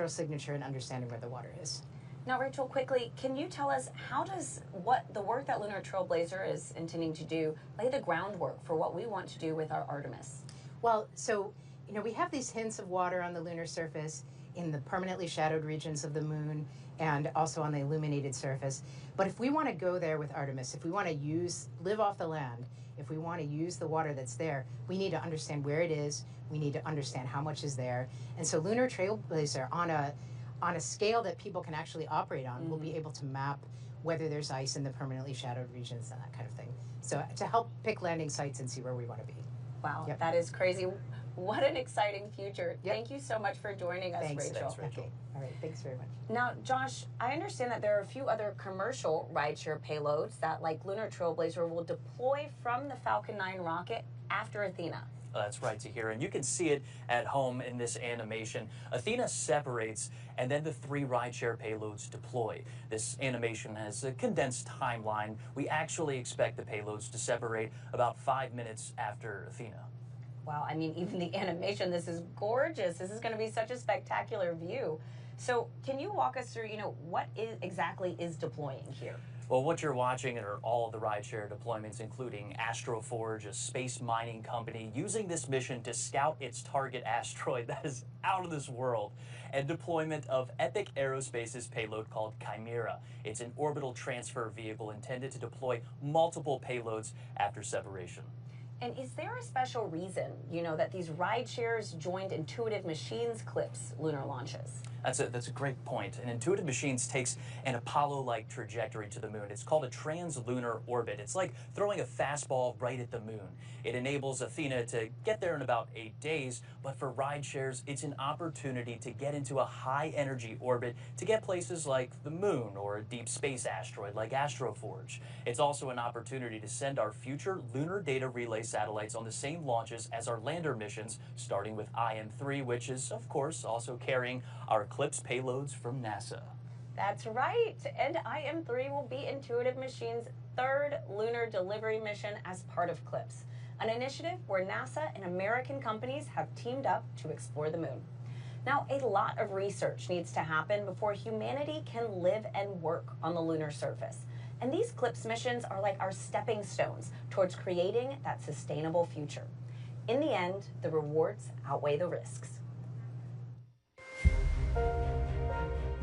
signature and understanding where the water is. Now, Rachel, quickly, can you tell us how does the work that Lunar Trailblazer is intending to do lay the groundwork for what we want to do with our Artemis? Well, so, we have these hints of water on the lunar surface in the permanently shadowed regions of the moon and also on the illuminated surface. But if we want to go there with Artemis, if we want to live off the land, if we want to use the water that's there, we need to understand where it is, we need to understand how much is there. And so Lunar Trailblazer, on a scale that people can actually operate on, will be able to map whether there's ice in the permanently shadowed regions and that kind of thing. So to help pick landing sites and see where we want to be. Wow, that is crazy. What an exciting future. Thank you so much for joining us, Rachel. Thanks, Rachel. Okay. All right, thanks very much. Now, Josh, I understand that there are a few other commercial rideshare payloads that, like Lunar Trailblazer, will deploy from the Falcon 9 rocket after Athena. That's right, Tahira, and you can see it at home in this animation. Athena separates, and then the 3 rideshare payloads deploy. This animation has a condensed timeline. We actually expect the payloads to separate about 5 minutes after Athena. Wow, I mean, even the animation, this is gorgeous. This is going to be such a spectacular view. So can you walk us through, what exactly is deploying here? Well, what you're watching are all of the rideshare deployments, including Astroforge, a space mining company, using this mission to scout its target asteroid that is out of this world, and deployment of Epic Aerospace's payload called Chimera. It's an orbital transfer vehicle intended to deploy multiple payloads after separation. And is there a special reason, that these ride shares joined Intuitive Machines CLPS lunar launches? That's a great point. And Intuitive Machines takes an Apollo-like trajectory to the moon. It's called a translunar orbit. It's like throwing a fastball right at the moon. It enables Athena to get there in about 8 days, but for ride shares, it's an opportunity to get into a high-energy orbit to get places like the moon or a deep space asteroid like Astroforge. It's also an opportunity to send our future lunar data relay satellites on the same launches as our lander missions, starting with IM-3, which is, of course, also carrying our CLPS payloads from NASA. That's right, and IM-3 will be Intuitive Machines' third lunar delivery mission as part of CLPS, an initiative where NASA and American companies have teamed up to explore the moon. Now, a lot of research needs to happen before humanity can live and work on the lunar surface. And these CLPS missions are like our stepping stones towards creating that sustainable future. In the end, the rewards outweigh the risks.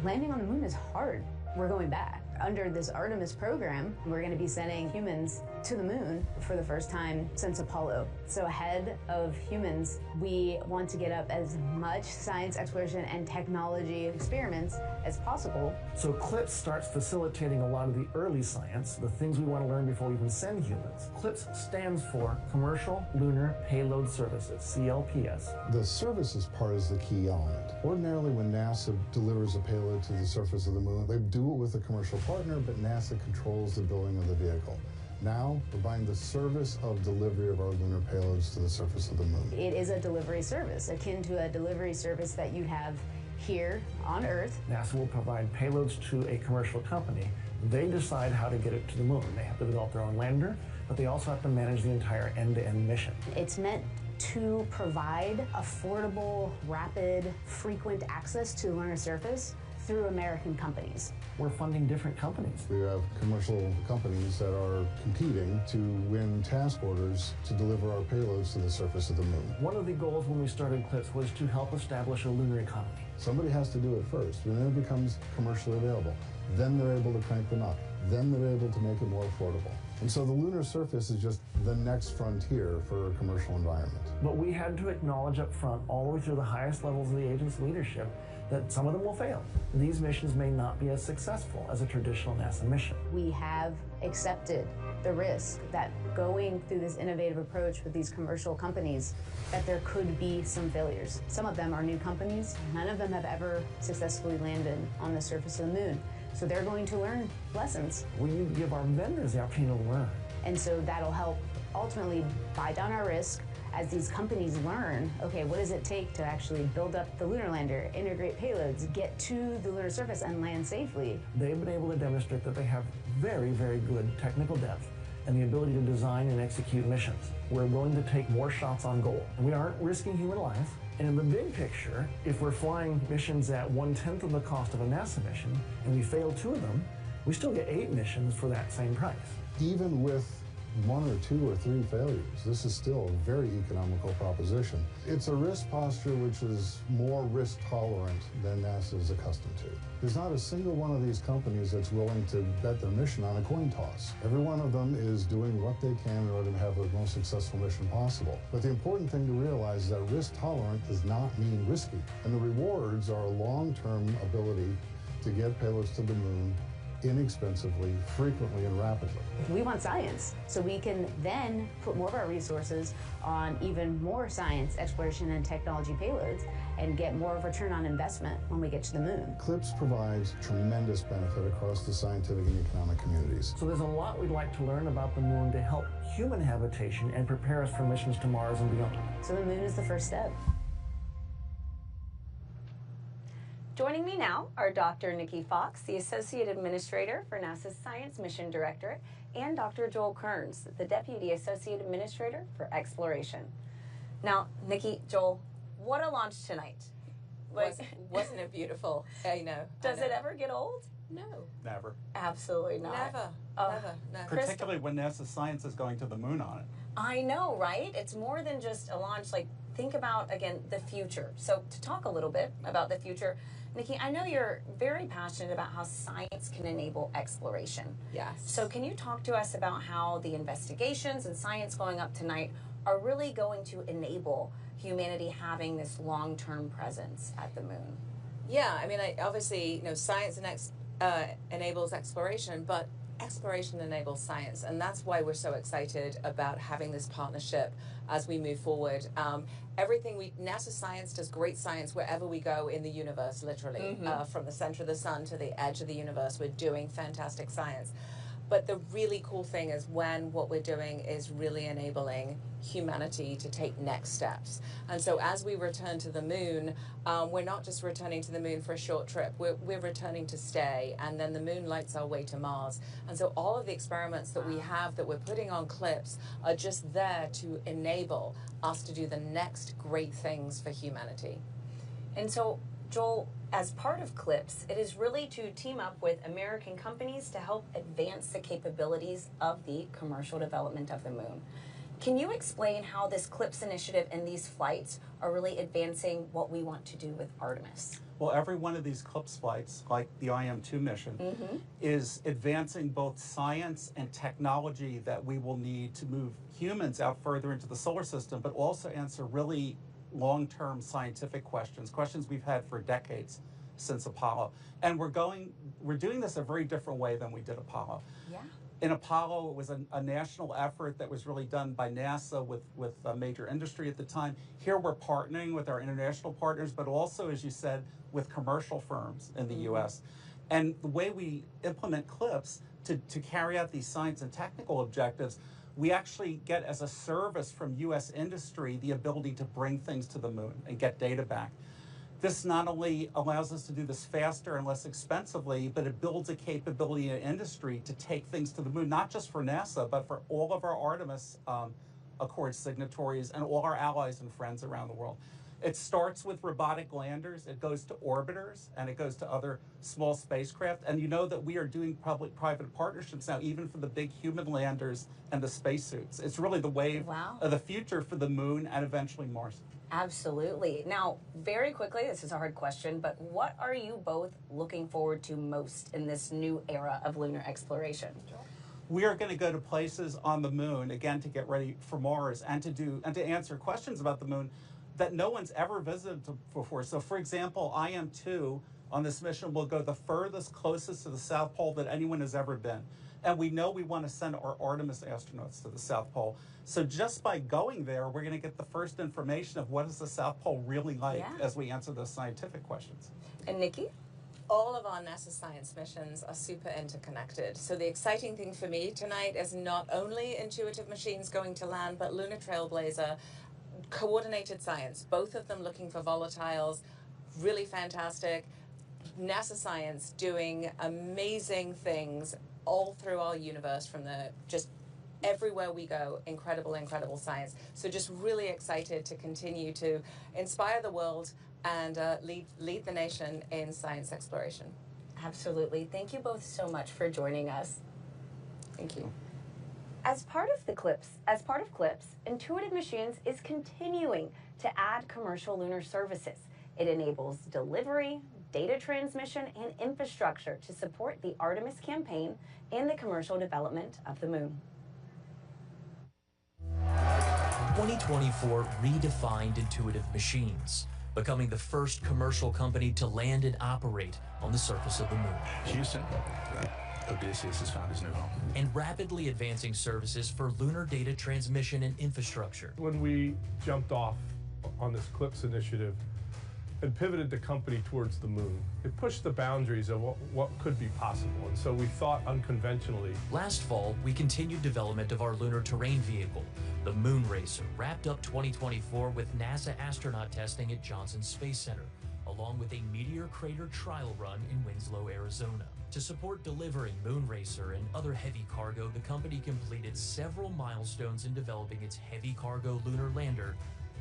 Landing on the moon is hard. We're going back. Under this Artemis program, we're going to be sending humans to the moon for the first time since Apollo. So ahead of humans, we want to get up as much science exploration and technology experiments as possible. So CLPS starts facilitating a lot of the early science, the things we want to learn before we even send humans. CLPS stands for Commercial Lunar Payload Services, CLPS. The services part is the key element. Ordinarily, when NASA delivers a payload to the surface of the moon, they do it with a commercial partner, but NASA controls the building of the vehicle. Now, we're buying the service of delivery of our lunar payloads to the surface of the moon. It is a delivery service, akin to a delivery service that you'd have here on Earth. NASA will provide payloads to a commercial company. They decide how to get it to the moon. They have to develop their own lander, but they also have to manage the entire end-to-end mission. It's meant to provide affordable, rapid, frequent access to the lunar surface through American companies. We're funding different companies. We have commercial companies that are competing to win task orders to deliver our payloads to the surface of the moon. One of the goals when we started CLPS was to help establish a lunar economy. Somebody has to do it first, and then it becomes commercially available. Then they're able to crank them up. Then they're able to make it more affordable. And so the lunar surface is just the next frontier for a commercial environment. But we had to acknowledge up front, all the way through the highest levels of the agency's leadership, that some of them will fail. These missions may not be as successful as a traditional NASA mission. We have accepted the risk that going through this innovative approach with these commercial companies, that there could be some failures. Some of them are new companies. None of them have ever successfully landed on the surface of the moon. So they're going to learn lessons. We need to give our vendors the opportunity to learn. And so that'll help ultimately buy down our risk as these companies learn, okay, what does it take to actually build up the lunar lander, integrate payloads, get to the lunar surface and land safely. They've been able to demonstrate that they have very, very good technical depth and the ability to design and execute missions. We're willing to take more shots on goal. And we aren't risking human life. And in the big picture, if we're flying missions at 1/10 of the cost of a NASA mission and we fail 2 of them, we still get 8 missions for that same price. Even with 1 or 2 or 3 failures, this is still a very economical proposition. It's a risk posture which is more risk tolerant than NASA is accustomed to. There's not a single one of these companies that's willing to bet their mission on a coin toss. Every one of them is doing what they can in order to have the most successful mission possible. But the important thing to realize is that risk tolerant does not mean risky. And the rewards are a long-term ability to get payloads to the moon inexpensively, frequently, and rapidly. We want science, so we can then put more of our resources on even more science, exploration, and technology payloads and get more of a return on investment when we get to the moon. CLPS provides tremendous benefit across the scientific and economic communities. So there's a lot we'd like to learn about the moon to help human habitation and prepare us for missions to Mars and beyond. So the moon is the first step. Joining me now are Dr. Nikki Fox, the Associate Administrator for NASA's Science Mission Directorate, and Dr. Joel Kearns, the Deputy Associate Administrator for Exploration. Now, Nikki, Joel, what a launch tonight. Wasn't it beautiful? I know. Does it ever get old? No. Never. Absolutely not. Never. Never. Particularly when NASA science is going to the moon on it. I know, right? It's more than just a launch. Like, think about, again, the future. So to talk a little bit about the future, Nikki, I know you're very passionate about how science can enable exploration. Yes. So can you talk to us about how the investigations and science going up tonight are really going to enable humanity having this long-term presence at the moon? Yeah, I mean, obviously, science enables exploration, but exploration enables science, and that's why we're so excited about having this partnership as we move forward. NASA science does great science wherever we go in the universe, literally. From the center of the sun to the edge of the universe, we're doing fantastic science. But the really cool thing is when what we're doing is really enabling humanity to take next steps. And so as we return to the moon, we're not just returning to the moon for a short trip, we're returning to stay, and then the moon lights our way to Mars. And so all of the experiments that we have that we're putting on CLPS are just there to enable us to do the next great things for humanity. And so, Joel, as part of CLPS, it is really to team up with American companies to help advance the capabilities of the commercial development of the moon. Can you explain how this CLPS initiative and these flights are really advancing what we want to do with Artemis? Well, every one of these CLPS flights, like the IM-2 mission, is advancing both science and technology that we will need to move humans out further into the solar system, but also answer really long-term scientific questions we've had for decades since Apollo. And we're doing this a very different way than we did Apollo. Yeah. In Apollo, it was a national effort that was really done by NASA with major industry at the time. Here we're partnering with our international partners, but also, as you said, with commercial firms in the US. And the way we implement CLPS to carry out these science and technical objectives, we actually get as a service from US industry the ability to bring things to the moon and get data back. This not only allows us to do this faster and less expensively, but it builds a capability in industry to take things to the moon, not just for NASA, but for all of our Artemis Accord signatories and all our allies and friends around the world. It starts with robotic landers, it goes to orbiters, and it goes to other small spacecraft. And you know that we are doing public-private partnerships now, even for the big human landers and the spacesuits. It's really the wave of the future for the moon and eventually Mars. Absolutely. Now, very quickly, this is a hard question, but what are you both looking forward to most in this new era of lunar exploration? We are going to go to places on the moon, again, to get ready for Mars and to answer questions about the moon that no one's ever visited before. So, for example, IM-2 on this mission will go the furthest, closest to the South Pole that anyone has ever been. And we know we want to send our Artemis astronauts to the South Pole. So just by going there, we're going to get the first information of what is the South Pole really like as we answer those scientific questions. And Nikki? All of our NASA science missions are super interconnected. So the exciting thing for me tonight is not only Intuitive Machines going to land, but Lunar Trailblazer, coordinated science, both of them looking for volatiles, really fantastic. NASA science doing amazing things all through our universe, from the just everywhere we go, incredible, incredible science. So just really excited to continue to inspire the world and lead the nation in science exploration. Absolutely. Thank you both so much for joining us. Thank you. As part of CLPS, Intuitive Machines is continuing to add commercial lunar services. It enables delivery, data transmission, and infrastructure to support the Artemis campaign and the commercial development of the moon. 2024 redefined Intuitive Machines, becoming the first commercial company to land and operate on the surface of the moon. Houston, Odysseus has found his new home. And rapidly advancing services for lunar data transmission and infrastructure. When we jumped off on this CLPS initiative and pivoted the company towards the moon, it pushed the boundaries of what could be possible. And so we thought unconventionally. Last fall, we continued development of our lunar terrain vehicle, the Moon Racer, wrapped up 2024 with NASA astronaut testing at Johnson Space Center, along with a meteor crater trial run in Winslow, Arizona. To support delivering Moon Racer and other heavy cargo, the company completed several milestones in developing its heavy cargo lunar lander,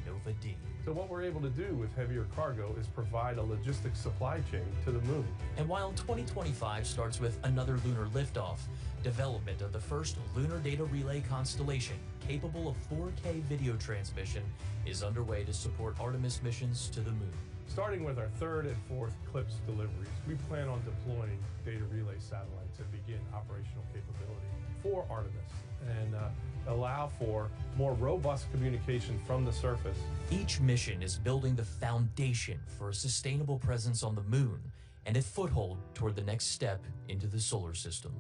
Nova D. So what we're able to do with heavier cargo is provide a logistics supply chain to the moon. And while 2025 starts with another lunar liftoff, development of the first lunar data relay constellation capable of 4K video transmission is underway to support Artemis missions to the moon. Starting with our third and fourth CLPS deliveries, we plan on deploying data relay satellites and begin operational capability for Artemis and allow for more robust communication from the surface. Each mission is building the foundation for a sustainable presence on the moon and a foothold toward the next step into the solar system.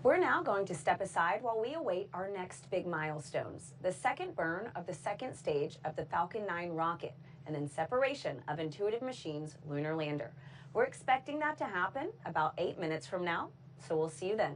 We're now going to step aside while we await our next big milestones, the second burn of the second stage of the Falcon 9 rocket, and then separation of Intuitive Machines' lunar lander. We're expecting that to happen about 8 minutes from now, so we'll see you then.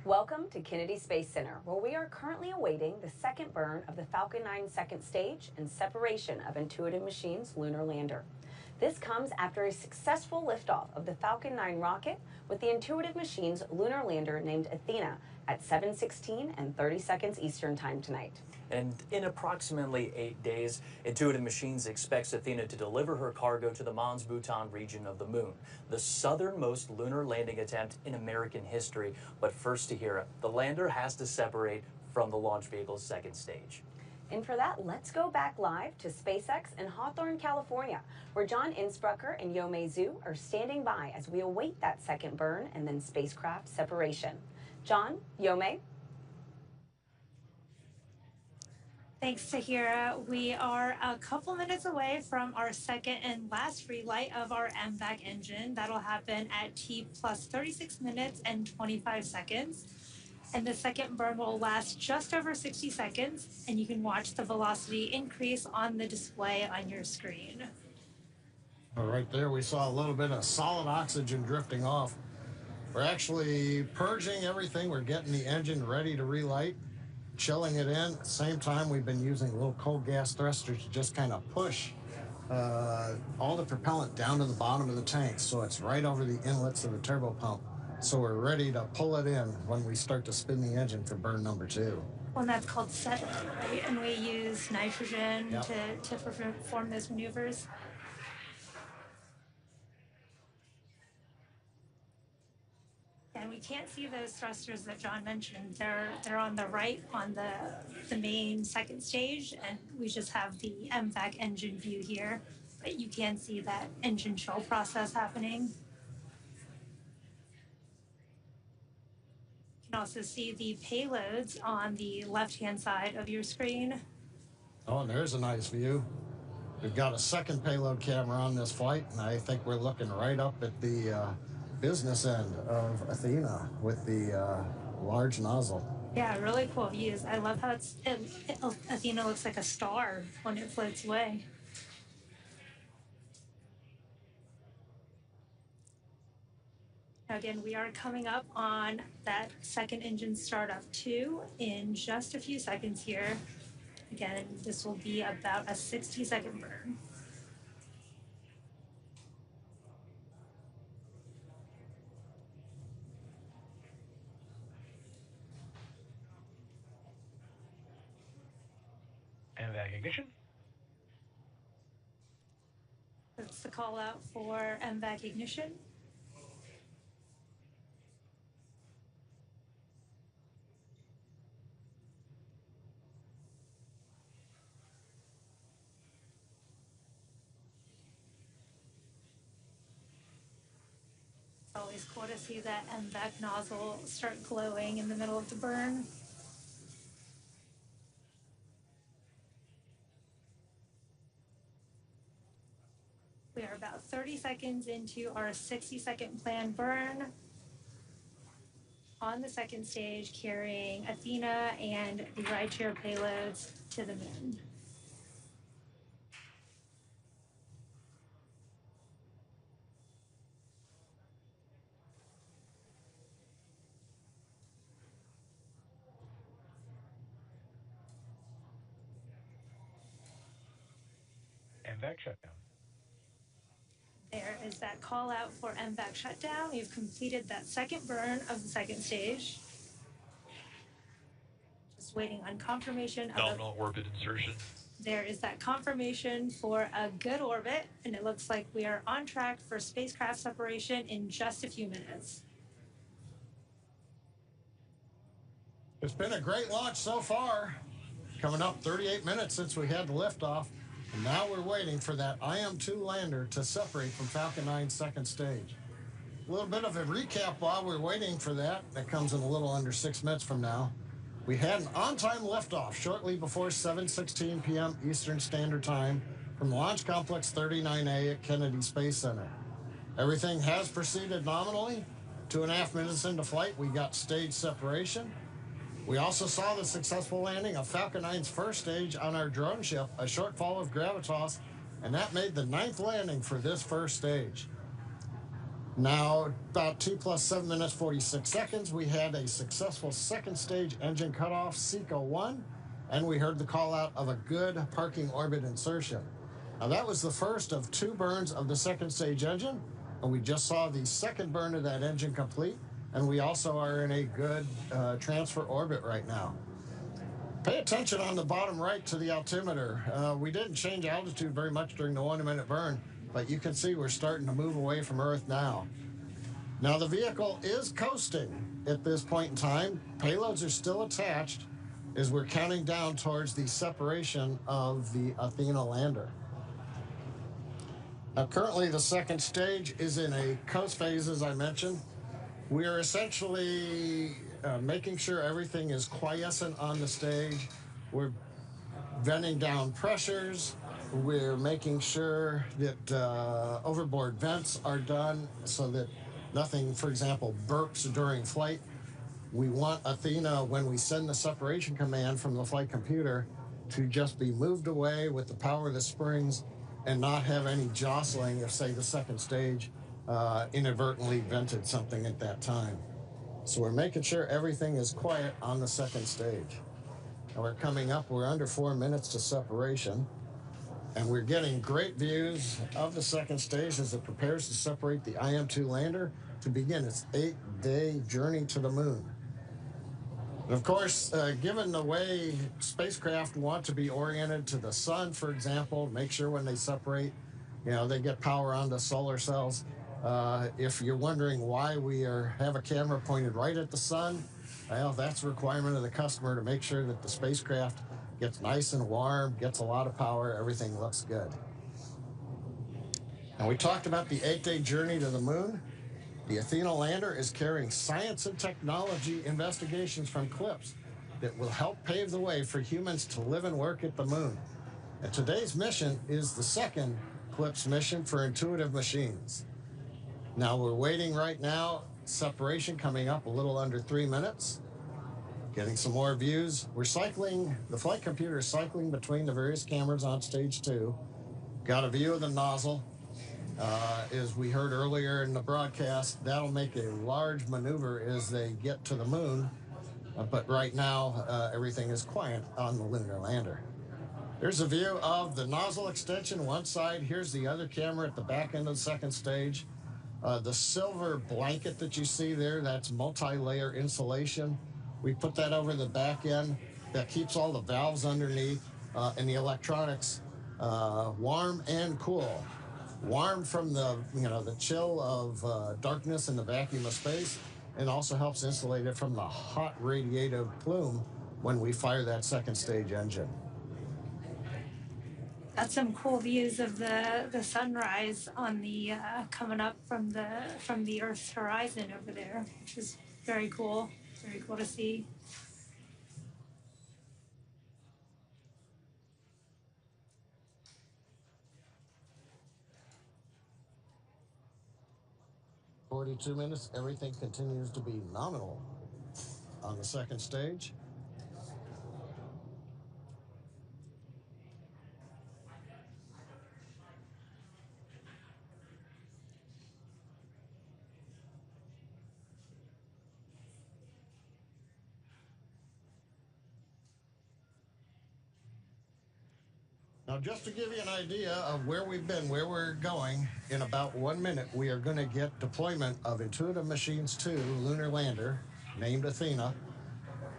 Welcome to Kennedy Space Center, where we are currently awaiting the second burn of the Falcon 9 second stage and separation of Intuitive Machines' lunar lander. This comes after a successful liftoff of the Falcon 9 rocket with the Intuitive Machines' lunar lander named Athena at 7:16 and 30 seconds Eastern Time tonight. And in approximately 8 days, Intuitive Machines expects Athena to deliver her cargo to the Mons Bhutan region of the moon, the southernmost lunar landing attempt in American history. But first to hear it, the lander has to separate from the launch vehicle's second stage. And for that, let's go back live to SpaceX in Hawthorne, California, where John Innsbrucker and Yomei Zhu are standing by as we await that second burn and then spacecraft separation. John, Yomei? Thanks, Tahira. We are a couple minutes away from our second and last relight of our MVAC engine. That'll happen at T plus 36 minutes and 25 seconds. And the second burn will last just over 60 seconds, and you can watch the velocity increase on the display on your screen. Well, right there, we saw a little bit of solid oxygen drifting off. We're actually purging everything. We're getting the engine ready to relight, chilling it in. At the same time, we've been using little cold gas thrusters to just kind of push all the propellant down to the bottom of the tank, so it's right over the inlets of the turbo pump. So we're ready to pull it in when we start to spin the engine for burn number 2. Well, that's called settling, right? And we use nitrogen to perform those maneuvers. And we can't see those thrusters that John mentioned. They're on the right on the main second stage, and we just have the MVAC engine view here. But you can see that engine chill process happening. You can also see the payloads on the left-hand side of your screen. Oh, and there's a nice view. We've got a second payload camera on this flight, and I think we're looking right up at the business end of Athena with the large nozzle. Yeah, really cool views. I love how Athena looks like a star when it floats away. Again, we are coming up on that second engine startup 2 in just a few seconds here. Again, this will be about a 60-second burn. MVAC ignition. That's the call out for MVAC ignition. Always cool to see that MVAC nozzle start glowing in the middle of the burn. We are about 30 seconds into our 60-second planned burn on the second stage, carrying Athena and the rideshare payloads to the moon. MVAC shutdown. There is that call out for MVAC shutdown. We've completed that second burn of the second stage. Just waiting on confirmation of Nominal orbit insertion. There is that confirmation for a good orbit, and it looks like we are on track for spacecraft separation in just a few minutes. It's been a great launch so far. Coming up 38 minutes since we had the liftoff. And now we're waiting for that IM-2 lander to separate from Falcon 9's second stage. A little bit of a recap while we're waiting for that. That comes in a little under 6 minutes from now. We had an on-time liftoff shortly before 7:16 p.m. Eastern Standard Time from Launch Complex 39A at Kennedy Space Center. Everything has proceeded nominally. 2.5 minutes into flight, we got stage separation. We also saw the successful landing of Falcon 9's first stage on our drone ship, a shortfall of gravitas, and that made the 9th landing for this first stage. Now, about 2 plus 7 minutes, 46 seconds, we had a successful second stage engine cutoff, SECA 1, and we heard the call out of a good parking orbit insertion. Now, that was the first of 2 burns of the second stage engine, and we just saw the second burn of that engine complete, and we also are in a good transfer orbit right now. Pay attention on the bottom right to the altimeter. We didn't change altitude very much during the 1-minute burn, but you can see we're starting to move away from Earth now. Now, the vehicle is coasting at this point in time. Payloads are still attached as we're counting down towards the separation of the Athena lander. Now, currently, the second stage is in a coast phase, as I mentioned. We are essentially making sure everything is quiescent on the stage. We're venting down pressures. We're making sure that overboard vents are done so that nothing, for example, burps during flight. We want Athena, when we send the separation command from the flight computer, to just be moved away with the power of the springs and not have any jostling if, say, the second stage inadvertently vented something at that time. So we're making sure everything is quiet on the second stage. And we're coming up, we're under 4 minutes to separation. And we're getting great views of the second stage as it prepares to separate the IM-2 lander to begin its 8-day journey to the moon. And of course, given the way spacecraft want to be oriented to the sun, for example, make sure when they separate, they get power on the solar cells. If you're wondering why we have a camera pointed right at the sun, well, that's a requirement of the customer to make sure that the spacecraft gets nice and warm, gets a lot of power, everything looks good. And we talked about the 8-day journey to the moon. The Athena lander is carrying science and technology investigations from CLPS that will help pave the way for humans to live and work at the moon. And today's mission is the second CLPS mission for Intuitive Machines. Now we're waiting right now, separation coming up a little under 3 minutes. Getting some more views. We're cycling, the flight computer is cycling between the various cameras on stage 2. Got a view of the nozzle. As we heard earlier in the broadcast, that'll make a large maneuver as they get to the moon. But right now, everything is quiet on the lunar lander. There's a view of the nozzle extension one side. Here's the other camera at the back end of the second stage. The silver blanket that you see there, that's multi-layer insulation. We put that over the back end. That keeps all the valves underneath and the electronics warm and cool. Warm from the chill of darkness and the vacuum of space, and also helps insulate it from the hot radiative plume when we fire that second stage engine. That's some cool views of the sunrise on the coming up from the Earth's horizon over there, which is very cool. Very cool to see. "42 minutes, everything continues to be nominal on the second stage. Now, just to give you an idea of where we've been, where we're going, in about 1 minute, we are going to get deployment of Intuitive Machines 2 lunar lander, named Athena.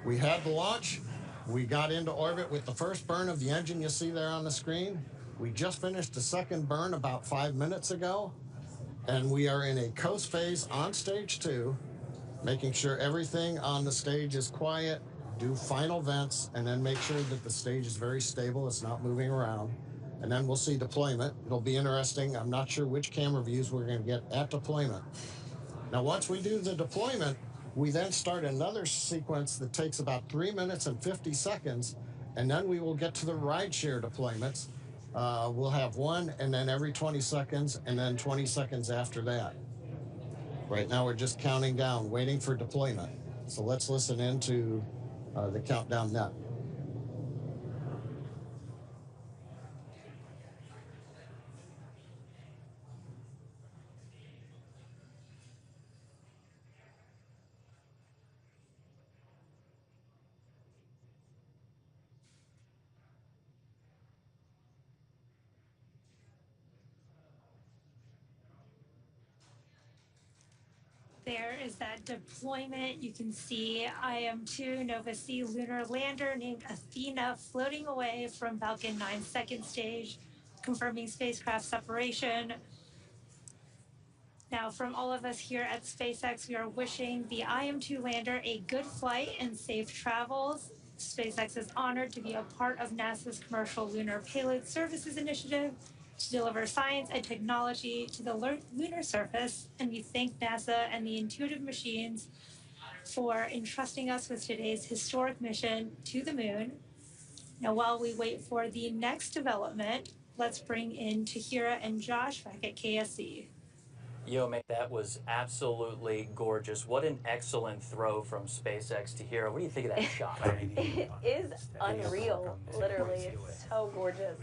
We had the launch. We got into orbit with the first burn of the engine you see there on the screen. We just finished the second burn about 5 minutes ago, and we are in a coast phase on stage 2, making sure everything on the stage is quiet, do final vents, and then make sure that the stage is very stable, it's not moving around. And then we'll see deployment. It'll be interesting. I'm not sure which camera views we're going to get at deployment. Now, once we do the deployment, we then start another sequence that takes about 3 minutes and 50 seconds, and then we will get to the rideshare deployments. We'll have one, and then every 20 seconds, and then 20 seconds after that. Right now, we're just counting down, waiting for deployment. So let's listen into the countdown now. there is that deployment. You can see IM-2 Nova C lunar lander named Athena floating away from Falcon 9's second stage, confirming spacecraft separation. Now, from all of us here at SpaceX, we are wishing the IM-2 lander a good flight and safe travels. SpaceX is honored to be a part of NASA's Commercial Lunar Payload Services Initiative to deliver science and technology to the lunar surface, and we thank NASA and the Intuitive Machines for entrusting us with today's historic mission to the moon. Now, while we wait for the next development, let's bring in Tahira and Josh back at KSC. Yo, mate, that was absolutely gorgeous. What an excellent throw from SpaceX to Hero. What do you think of that shot? It is unreal, literally. It's so gorgeous.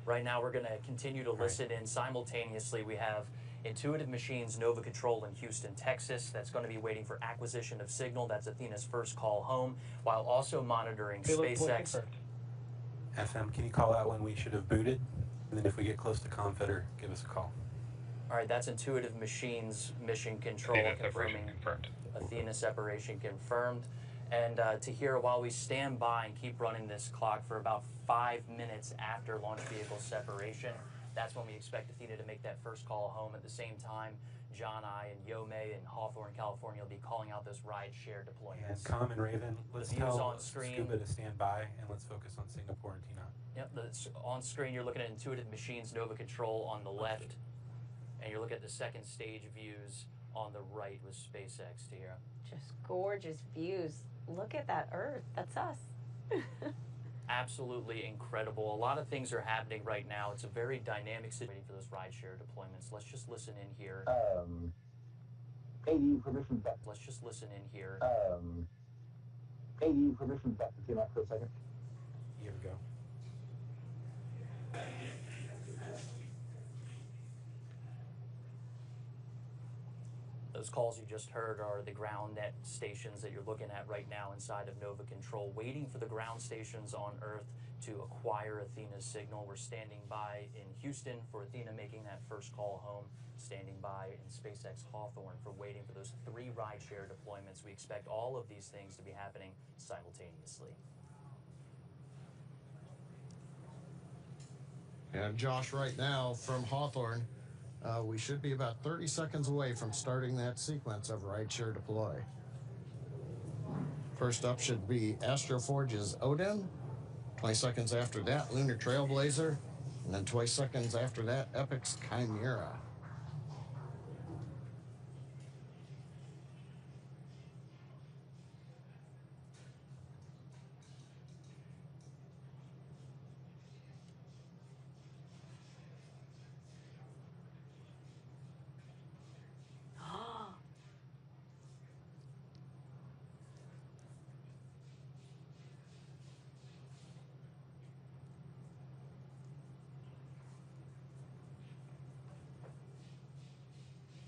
Right now, we're going to continue to listen in. Simultaneously, we have Intuitive Machines Nova Control in Houston, Texas. That's going to be waiting for acquisition of signal. That's Athena's first call home, while also monitoring SpaceX. FM, can you call out when we should have booted? And then if we get close to Confeder, give us a call. All right, that's Intuitive Machines Mission Control Athena confirming separation confirmed. Athena separation confirmed. And Tahira, while we stand by and keep running this clock for about 5 minutes after launch vehicle separation, that's when we expect Athena to make that first call home. At the same time, John, I, and Yome in Hawthorne, California will be calling out those ride-share deployments. And Com and Raven, let's The views tell on screen. Scuba to stand by, and let's focus on Singapore and Tina. Yep, on screen you're looking at Intuitive Machines Nova Control on the left, and you're looking at the second stage views on the right with SpaceX, Tahira. Just gorgeous views. Look at that Earth. That's us. Absolutely incredible. A lot of things are happening right now. It's a very dynamic situation for those rideshare deployments. Let's just listen in here. ADU permission back. Let's just listen in here. ADU permission back to TMAC for a second. Here we go. Those calls you just heard are the ground net stations that you're looking at right now inside of Nova Control, waiting for the ground stations on Earth to acquire Athena's signal. We're standing by in Houston for Athena making that first call home, standing by in SpaceX Hawthorne for waiting for those 3 rideshare deployments. We expect all of these things to be happening simultaneously. And Josh, right now from Hawthorne, we should be about 30 seconds away from starting that sequence of rideshare deploy. First up should be Astroforge's Odin. 20 seconds after that, Lunar Trailblazer. And then 20 seconds after that, Epic's Chimera.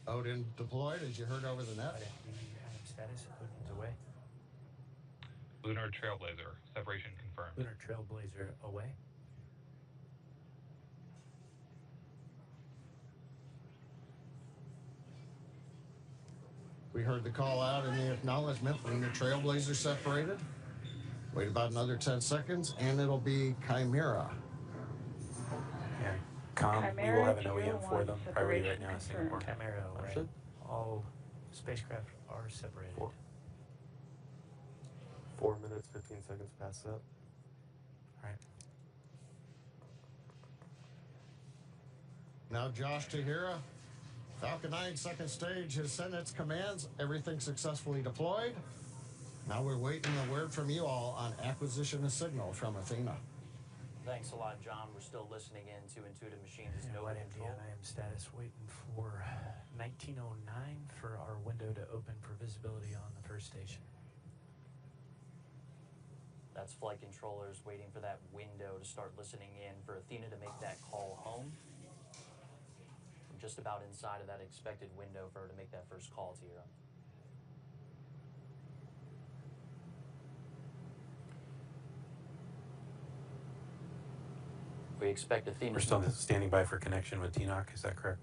Odin deployed, as you heard over the net. Status, Odin's away. Lunar Trailblazer, separation confirmed. Lunar Trailblazer away. We heard the call out in the acknowledgement. Lunar Trailblazer separated. Wait about another 10 seconds, and it'll be Chimera. Yeah. Com, we will have an OEM for them. Priority right now is Singapore. Chimera away. All spacecraft are separated. 4 minutes, 15 seconds past that. All right. Now Josh Tahira, Falcon 9 second stage has sent its commands. Everything successfully deployed. Now we're waiting a word from you all on acquisition of signal from Athena. Thanks a lot, John. We're still listening in to Intuitive Machines' Nova Control. I am status waiting for 1909 for our window to open for visibility on the first station. That's flight controllers waiting for that window to start listening in for Athena to make that call home. We're just about inside of that expected window for her to make that first call to you. We expect Athena. We're still standing by for connection with TNOC, is that correct?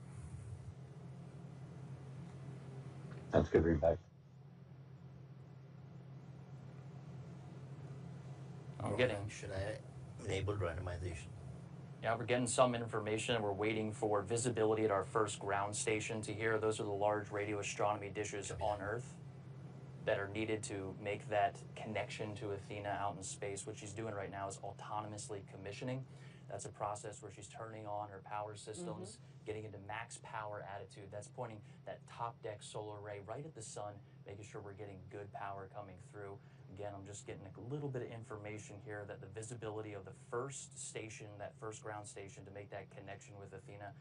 That's good feedback. I'm getting. Should I enable randomization? Yeah, we're getting some information. We're waiting for visibility at our first ground station to hear. Those are the large radio astronomy dishes on Earth that are needed to make that connection to Athena out in space. What she's doing right now is autonomously commissioning. That's a process where she's turning on her power systems, getting into max power attitude. That's pointing that top deck solar array right at the sun, making sure we're getting good power coming through. Again, I'm just getting a little bit of information here that the visibility of the first station, that first ground station to make that connection with Athena,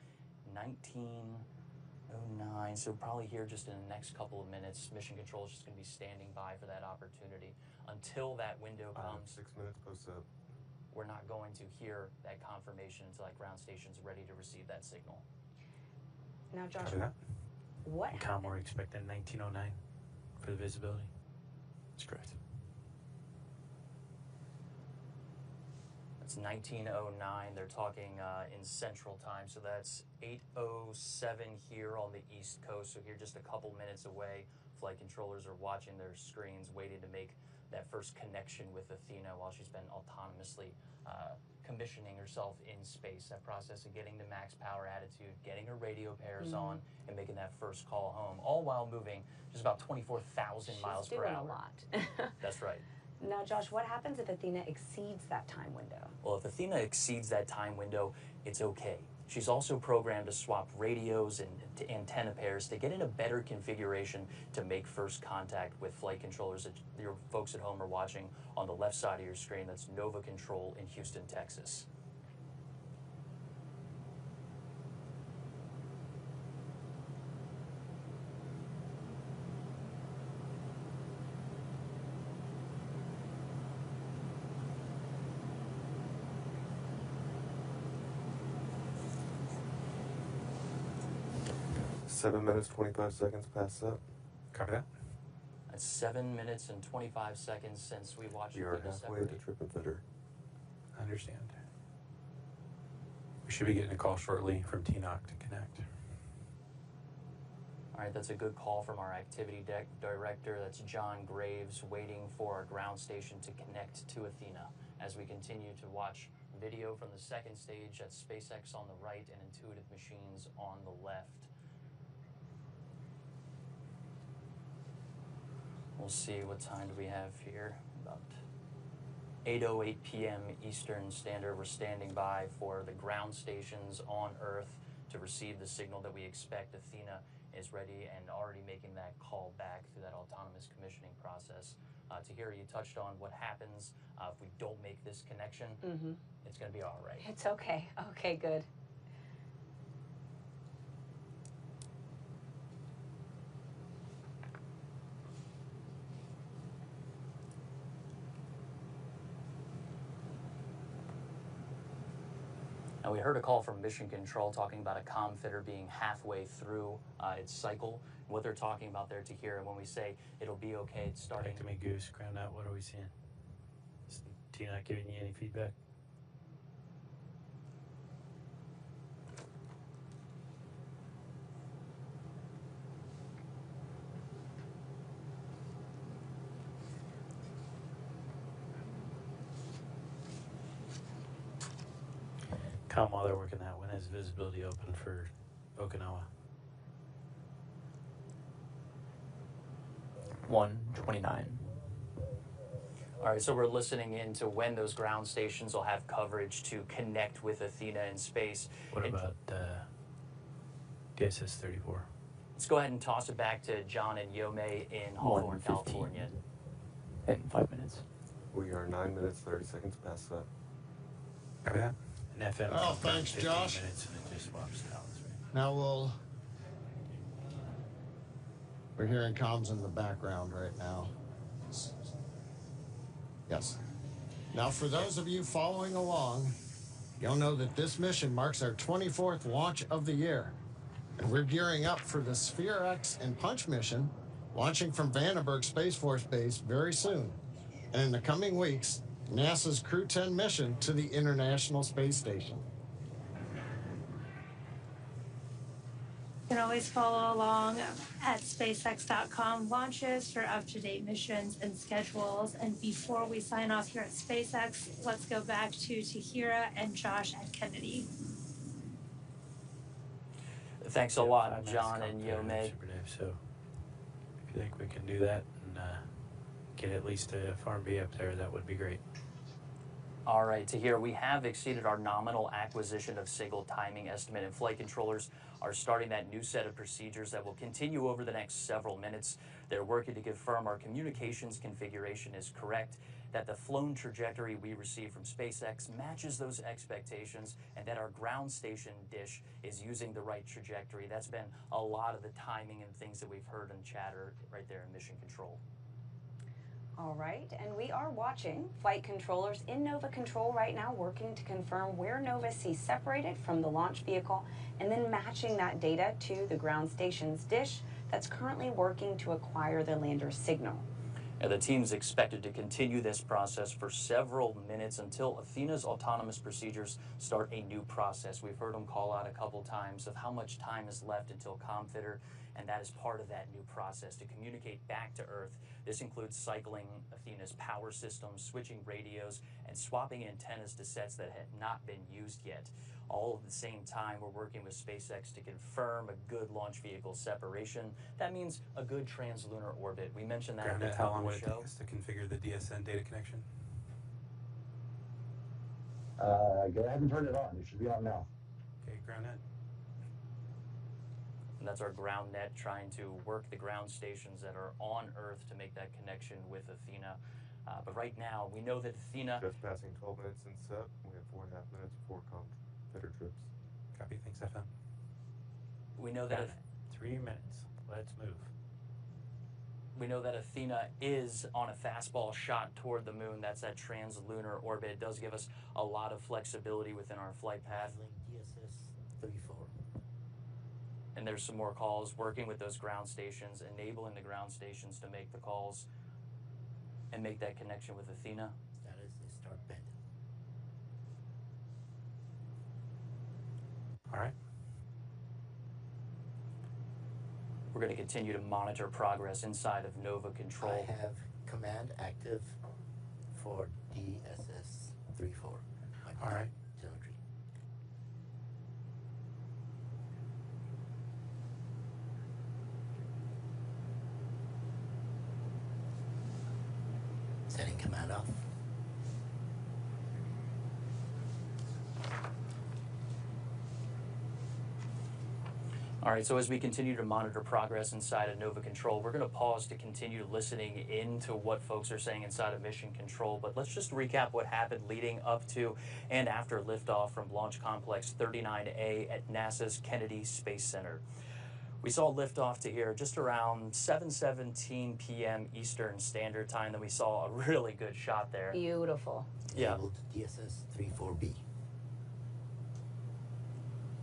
1909. So probably here just in the next couple of minutes, Mission Control is just going to be standing by for that opportunity. Until that window comes, 6 minutes post-up. we're not going to hear that confirmation until that ground station's ready to receive that signal. Now, Josh, Copy that. what Com, we're expecting 1909 for the visibility. That's correct. It's 1909. They're talking in Central Time, so that's 8:07 here on the East Coast. So here, just a couple minutes away, flight controllers are watching their screens, waiting to make that first connection with Athena while she's been autonomously commissioning herself in space. That process of getting to max power attitude, getting her radio pairs on, and making that first call home, all while moving just about 24,000 miles per hour. doing a lot. That's right. Now, Josh, what happens if Athena exceeds that time window? Well, if Athena exceeds that time window, it's okay. She's also programmed to swap radios and antenna pairs to get in a better configuration to make first contact with flight controllers that your folks at home are watching on the left side of your screen. That's Nova Control in Houston, Texas. Seven minutes, 25 seconds past that. Copy that. That's 7 minutes and 25 seconds since we watched You are Athena halfway separate. to trip and fitter. I understand. We should be getting a call shortly from TNOC to connect. All right, that's a good call from our activity deck director. That's John Graves, waiting for our ground station to connect to Athena as we continue to watch video from the second stage. That's SpaceX on the right and Intuitive Machines on the left. We'll see, what time do we have here? About 8:08 p.m. Eastern Standard. We're standing by for the ground stations on Earth to receive the signal that we expect. Athena is ready and already making that call back through that autonomous commissioning process. Tahira, you touched on what happens if we don't make this connection. It's going to be all right. It's okay. Okay, good. Now, we heard a call from Mission Control talking about a comm fitter being halfway through its cycle. What they're talking about there, to hear when we say it'll be okay, it's starting. Back to me, Goose. Ground out. What are we seeing? Is TNOC giving you any feedback? Com, while they're working that, when is visibility open for Okinawa? 1:29. All right, so we're listening in to when those ground stations will have coverage to connect with Athena in space. What about DSS 34? Let's go ahead and toss it back to John and Yome in Hawthorne, 1:15. California. In 5 minutes. We are 9 minutes, 30 seconds past that. Copy that. And FM. Oh, thanks, 15 Josh. minutes and it just swaps out. Now we're hearing comms in the background right now. Yes. Now, for those of you following along, you'll know that this mission marks our 24th launch of the year. And we're gearing up for the Sphere X and Punch mission, launching from Vandenberg Space Force Base very soon. And in the coming weeks, NASA's Crew 10 mission to the International Space Station. You can always follow along at SpaceX.com launches for up-to-date missions and schedules. And before we sign off here at SpaceX, let's go back to Tahira and Josh at Kennedy. Thanks a lot, John and Yomei. Super Dave. So if you think we can do that and get at least a Farm B up there, that would be great. All right, Tahira, we have exceeded our nominal acquisition of signal timing estimate, and flight controllers are starting that new set of procedures that will continue over the next several minutes. They're working to confirm our communications configuration is correct, that the flown trajectory we receive from SpaceX matches those expectations, and that our ground station dish is using the right trajectory. That's been a lot of the timing and things that we've heard in chatter right there in mission control. All right, and we are watching flight controllers in Nova Control right now, working to confirm where Nova sees separated from the launch vehicle, and then matching that data to the ground station's dish that's currently working to acquire the lander's signal. And the team's expected to continue this process for several minutes until Athena's autonomous procedures start a new process. We've heard them call out a couple times of how much time is left until ComFitter, and that is part of that new process to communicate back to Earth. This includes cycling Athena's power systems, switching radios, and swapping antennas to sets that had not been used yet. All at the same time, we're working with SpaceX to confirm a good launch vehicle separation. That means a good translunar orbit. We mentioned that at the Groundnet, top how long of would the it show. take us to configure the DSN data connection? Go ahead and turn it on. It should be on now. Okay, Groundnet. And that's our ground net trying to work the ground stations that are on Earth to make that connection with Athena. But right now, we know that Athena... Just passing 12 minutes in set. We have 4.5 minutes before ComFitter trips. Copy. Thanks, FM. We know that... 3 minutes. Let's move. We know that Athena is on a fastball shot toward the moon. That's that translunar orbit. It does give us a lot of flexibility within our flight path. DSS 34. And there's some more calls working with those ground stations, enabling the ground stations to make the calls and make that connection with Athena. Status is start bend. All right. We're going to continue to monitor progress inside of Nova Control. I have command active for DSS 34. All right. Telemetry. Setting command off. All right, so as we continue to monitor progress inside of Nova Control, we're going to pause to continue listening into what folks are saying inside of Mission Control. But let's just recap what happened leading up to and after liftoff from Launch Complex 39A at NASA's Kennedy Space Center. We saw liftoff to here just around 7:17 p.m. Eastern Standard Time. Then we saw a really good shot there. Beautiful. Yeah. Enabled DSS 34B.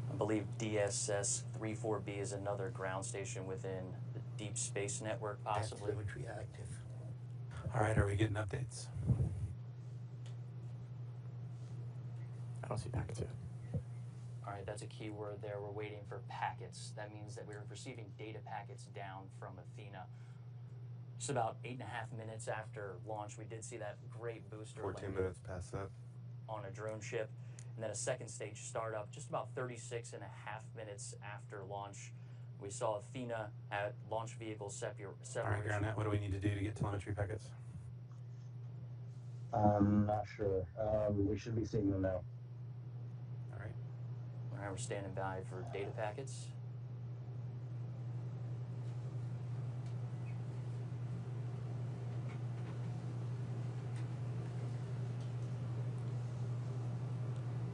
I believe DSS 34B is another ground station within the Deep Space Network, possibly. Telemetry active. All right, are we getting updates? I don't see packet 2. All right, that's a key word there. We're waiting for packets. That means that we're receiving data packets down from Athena. Just about 8.5 minutes after launch, we did see that great booster 14 landing minutes past that. on a drone ship. And then a second stage startup just about 36.5 minutes after launch. We saw Athena at launch vehicle separation. All right, Groundnet, what do we need to do to get telemetry packets? I'm not sure. We should be seeing them now. All right, we're standing by for data packets.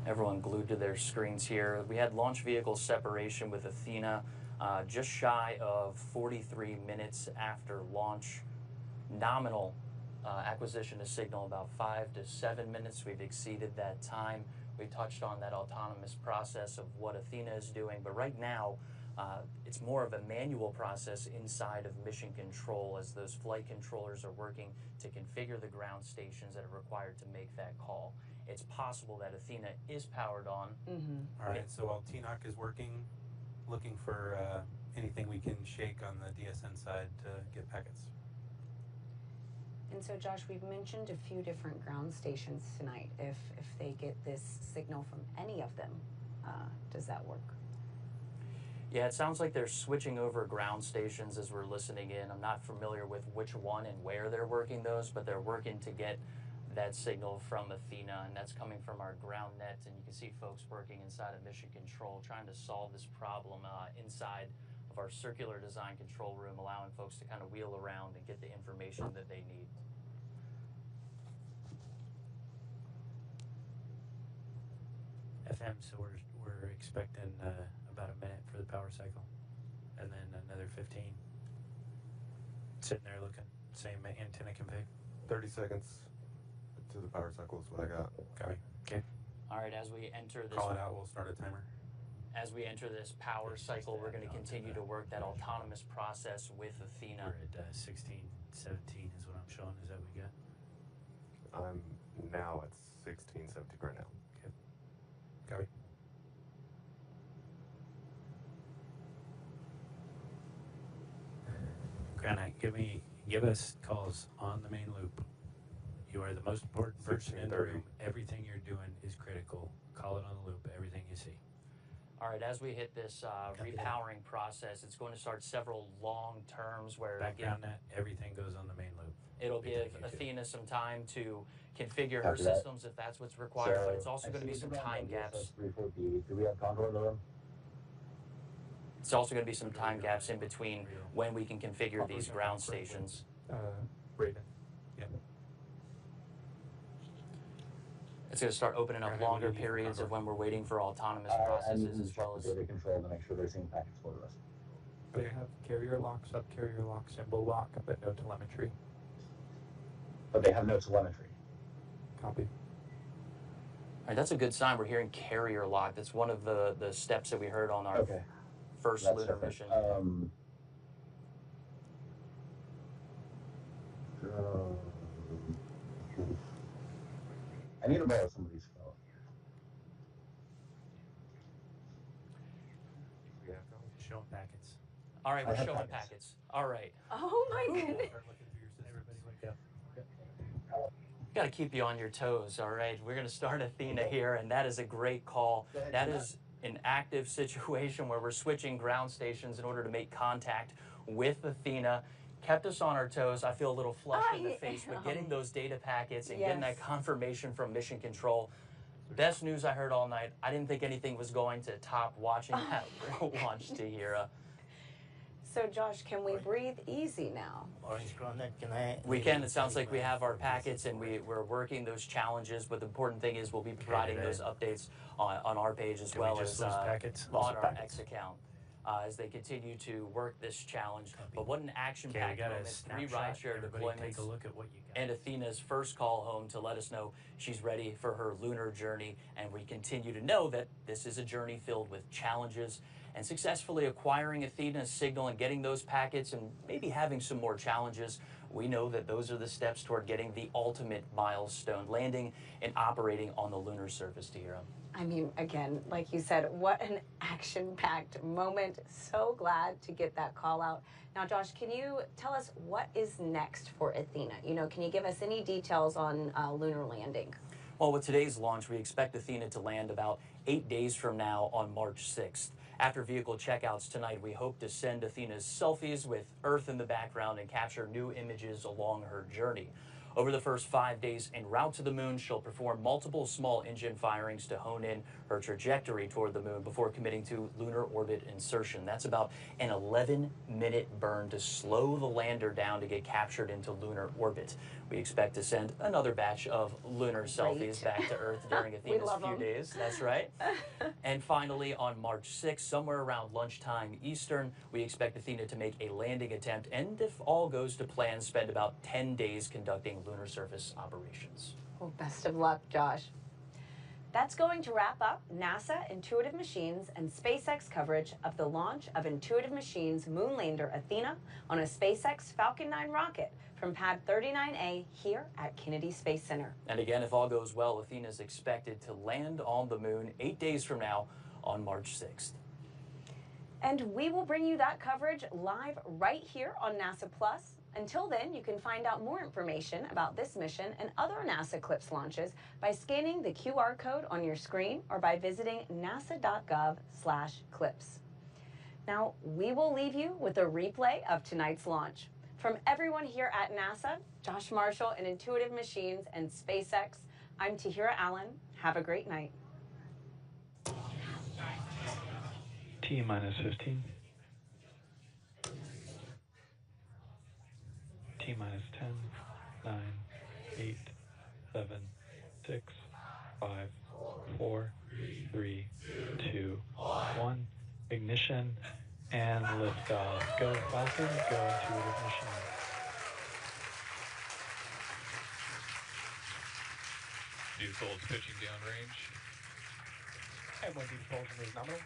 Everyone glued to their screens here. We had launch vehicle separation with Athena just shy of 43 minutes after launch. Nominal acquisition of signal about 5 to 7 minutes. We've exceeded that time. We touched on that autonomous process of what Athena is doing, but right now it's more of a manual process inside of Mission Control as those flight controllers are working to configure the ground stations that are required to make that call. It's possible that Athena is powered on. All right, so while TNOC is working, looking for anything we can shake on the DSN side to get packets. And so, Josh, we've mentioned a few different ground stations tonight. If they get this signal from any of them, does that work? Yeah, it sounds like they're switching over ground stations as we're listening in. I'm not familiar with which one and where they're working those, but they're working to get that signal from Athena, and that's coming from our ground net. And you can see folks working inside of Mission Control trying to solve this problem inside of our circular design control room, allowing folks to kind of wheel around and get the information that they need. FM, so we're expecting about a minute for the power cycle, and then another 15. Sitting there looking, same antenna config. 30 seconds to the power cycle is what I got. Copy. Okay. All right, as we enter this, Call it out, we'll start a timer. as we enter this power cycle, we're going to continue to work that autonomous process with Athena. We're at 16, 17 is what I'm showing. Is that what we got? I'm now at 16, 17 right now. Okay. Copy. Granite, give us calls on the main loop. You are the most important person in the room. Everything you're doing is critical. Call it on the loop, everything you see. All right, as we hit this repowering process, it's going to start several long terms where Background net, everything goes on the main loop. it'll give Athena some time to configure her systems if that's what's required, but it's also going to be some time gaps. Do we have control in the room? It's also going to be some time gaps in between when we can configure these ground stations. Raven. Yeah. It's going to start opening up longer periods of when we're waiting for autonomous processes as well as data control to make sure they're seeing packets for us. They have carrier lock, sub-carrier lock, symbol lock, but no telemetry. But they have no telemetry. Copy. All right, that's a good sign. We're hearing carrier lock. That's one of the steps that we heard on our first lunar mission. I need to borrow some of these fellows. Showing packets. All right, we're showing packets. All right. Oh my goodness. Got to keep you on your toes, all right? We're going to start Athena here, and that is a great call. That is an active situation where we're switching ground stations in order to make contact with Athena. Kept us on our toes. I feel a little flushed in the face, but getting those data packets and getting that confirmation from Mission Control, best news I heard all night. I didn't think anything was going to top watching that launch, Tahira. So, Josh, can we breathe easy now? Orange Coronet, can I? We can. It sounds like we have our packets and we're working those challenges, but the important thing is we'll be providing those updates on our page as well as packets? on our X account as they continue to work this challenge. But what an action-packed moment. 3 rideshare deployments take a look at what you got. and Athena's first call home to let us know she's ready for her lunar journey. And we continue to know that this is a journey filled with challenges, and successfully acquiring Athena's signal and getting those packets and maybe having some more challenges, we know that those are the steps toward getting the ultimate milestone, landing and operating on the lunar surface, Tahira. I mean, again, like you said, what an action-packed moment. So glad to get that call out. Now, Josh, can you tell us what is next for Athena? You know, can you give us any details on lunar landing? Well, with today's launch, we expect Athena to land about 8 days from now on March 6th. After vehicle checkouts tonight, we hope to send Athena's selfies with Earth in the background and capture new images along her journey. Over the first 5 days en route to the moon, she'll perform multiple small engine firings to hone in her trajectory toward the moon before committing to lunar orbit insertion. That's about an 11-minute burn to slow the lander down to get captured into lunar orbit. We expect to send another batch of lunar selfies back to Earth during Athena's few days. That's right. And finally, on March 6th, somewhere around lunchtime Eastern, we expect Athena to make a landing attempt and, if all goes to plan, spend about 10 days conducting lunar surface operations. Well, best of luck, Josh. That's going to wrap up NASA, Intuitive Machines, and SpaceX coverage of the launch of Intuitive Machines' moonlander Athena on a SpaceX Falcon 9 rocket from Pad 39A here at Kennedy Space Center. And again, if all goes well, Athena is expected to land on the moon 8 days from now on March 6th. And we will bring you that coverage live right here on NASA Plus. Until then, you can find out more information about this mission and other NASA CLPS launches by scanning the QR code on your screen or by visiting nasa.gov/CLPS. Now, we will leave you with a replay of tonight's launch. From everyone here at NASA, Josh Marshall and Intuitive Machines and SpaceX, I'm Tahira Allen. Have a great night. T-minus 15. T-minus 10, 9, 8, 7, 6, 5, 4, 3, 2, 1. Ignition and liftoff. Go Falcon, go Intuitive Machines. Vehicles pitching downrange. And when these Falcon is nominal.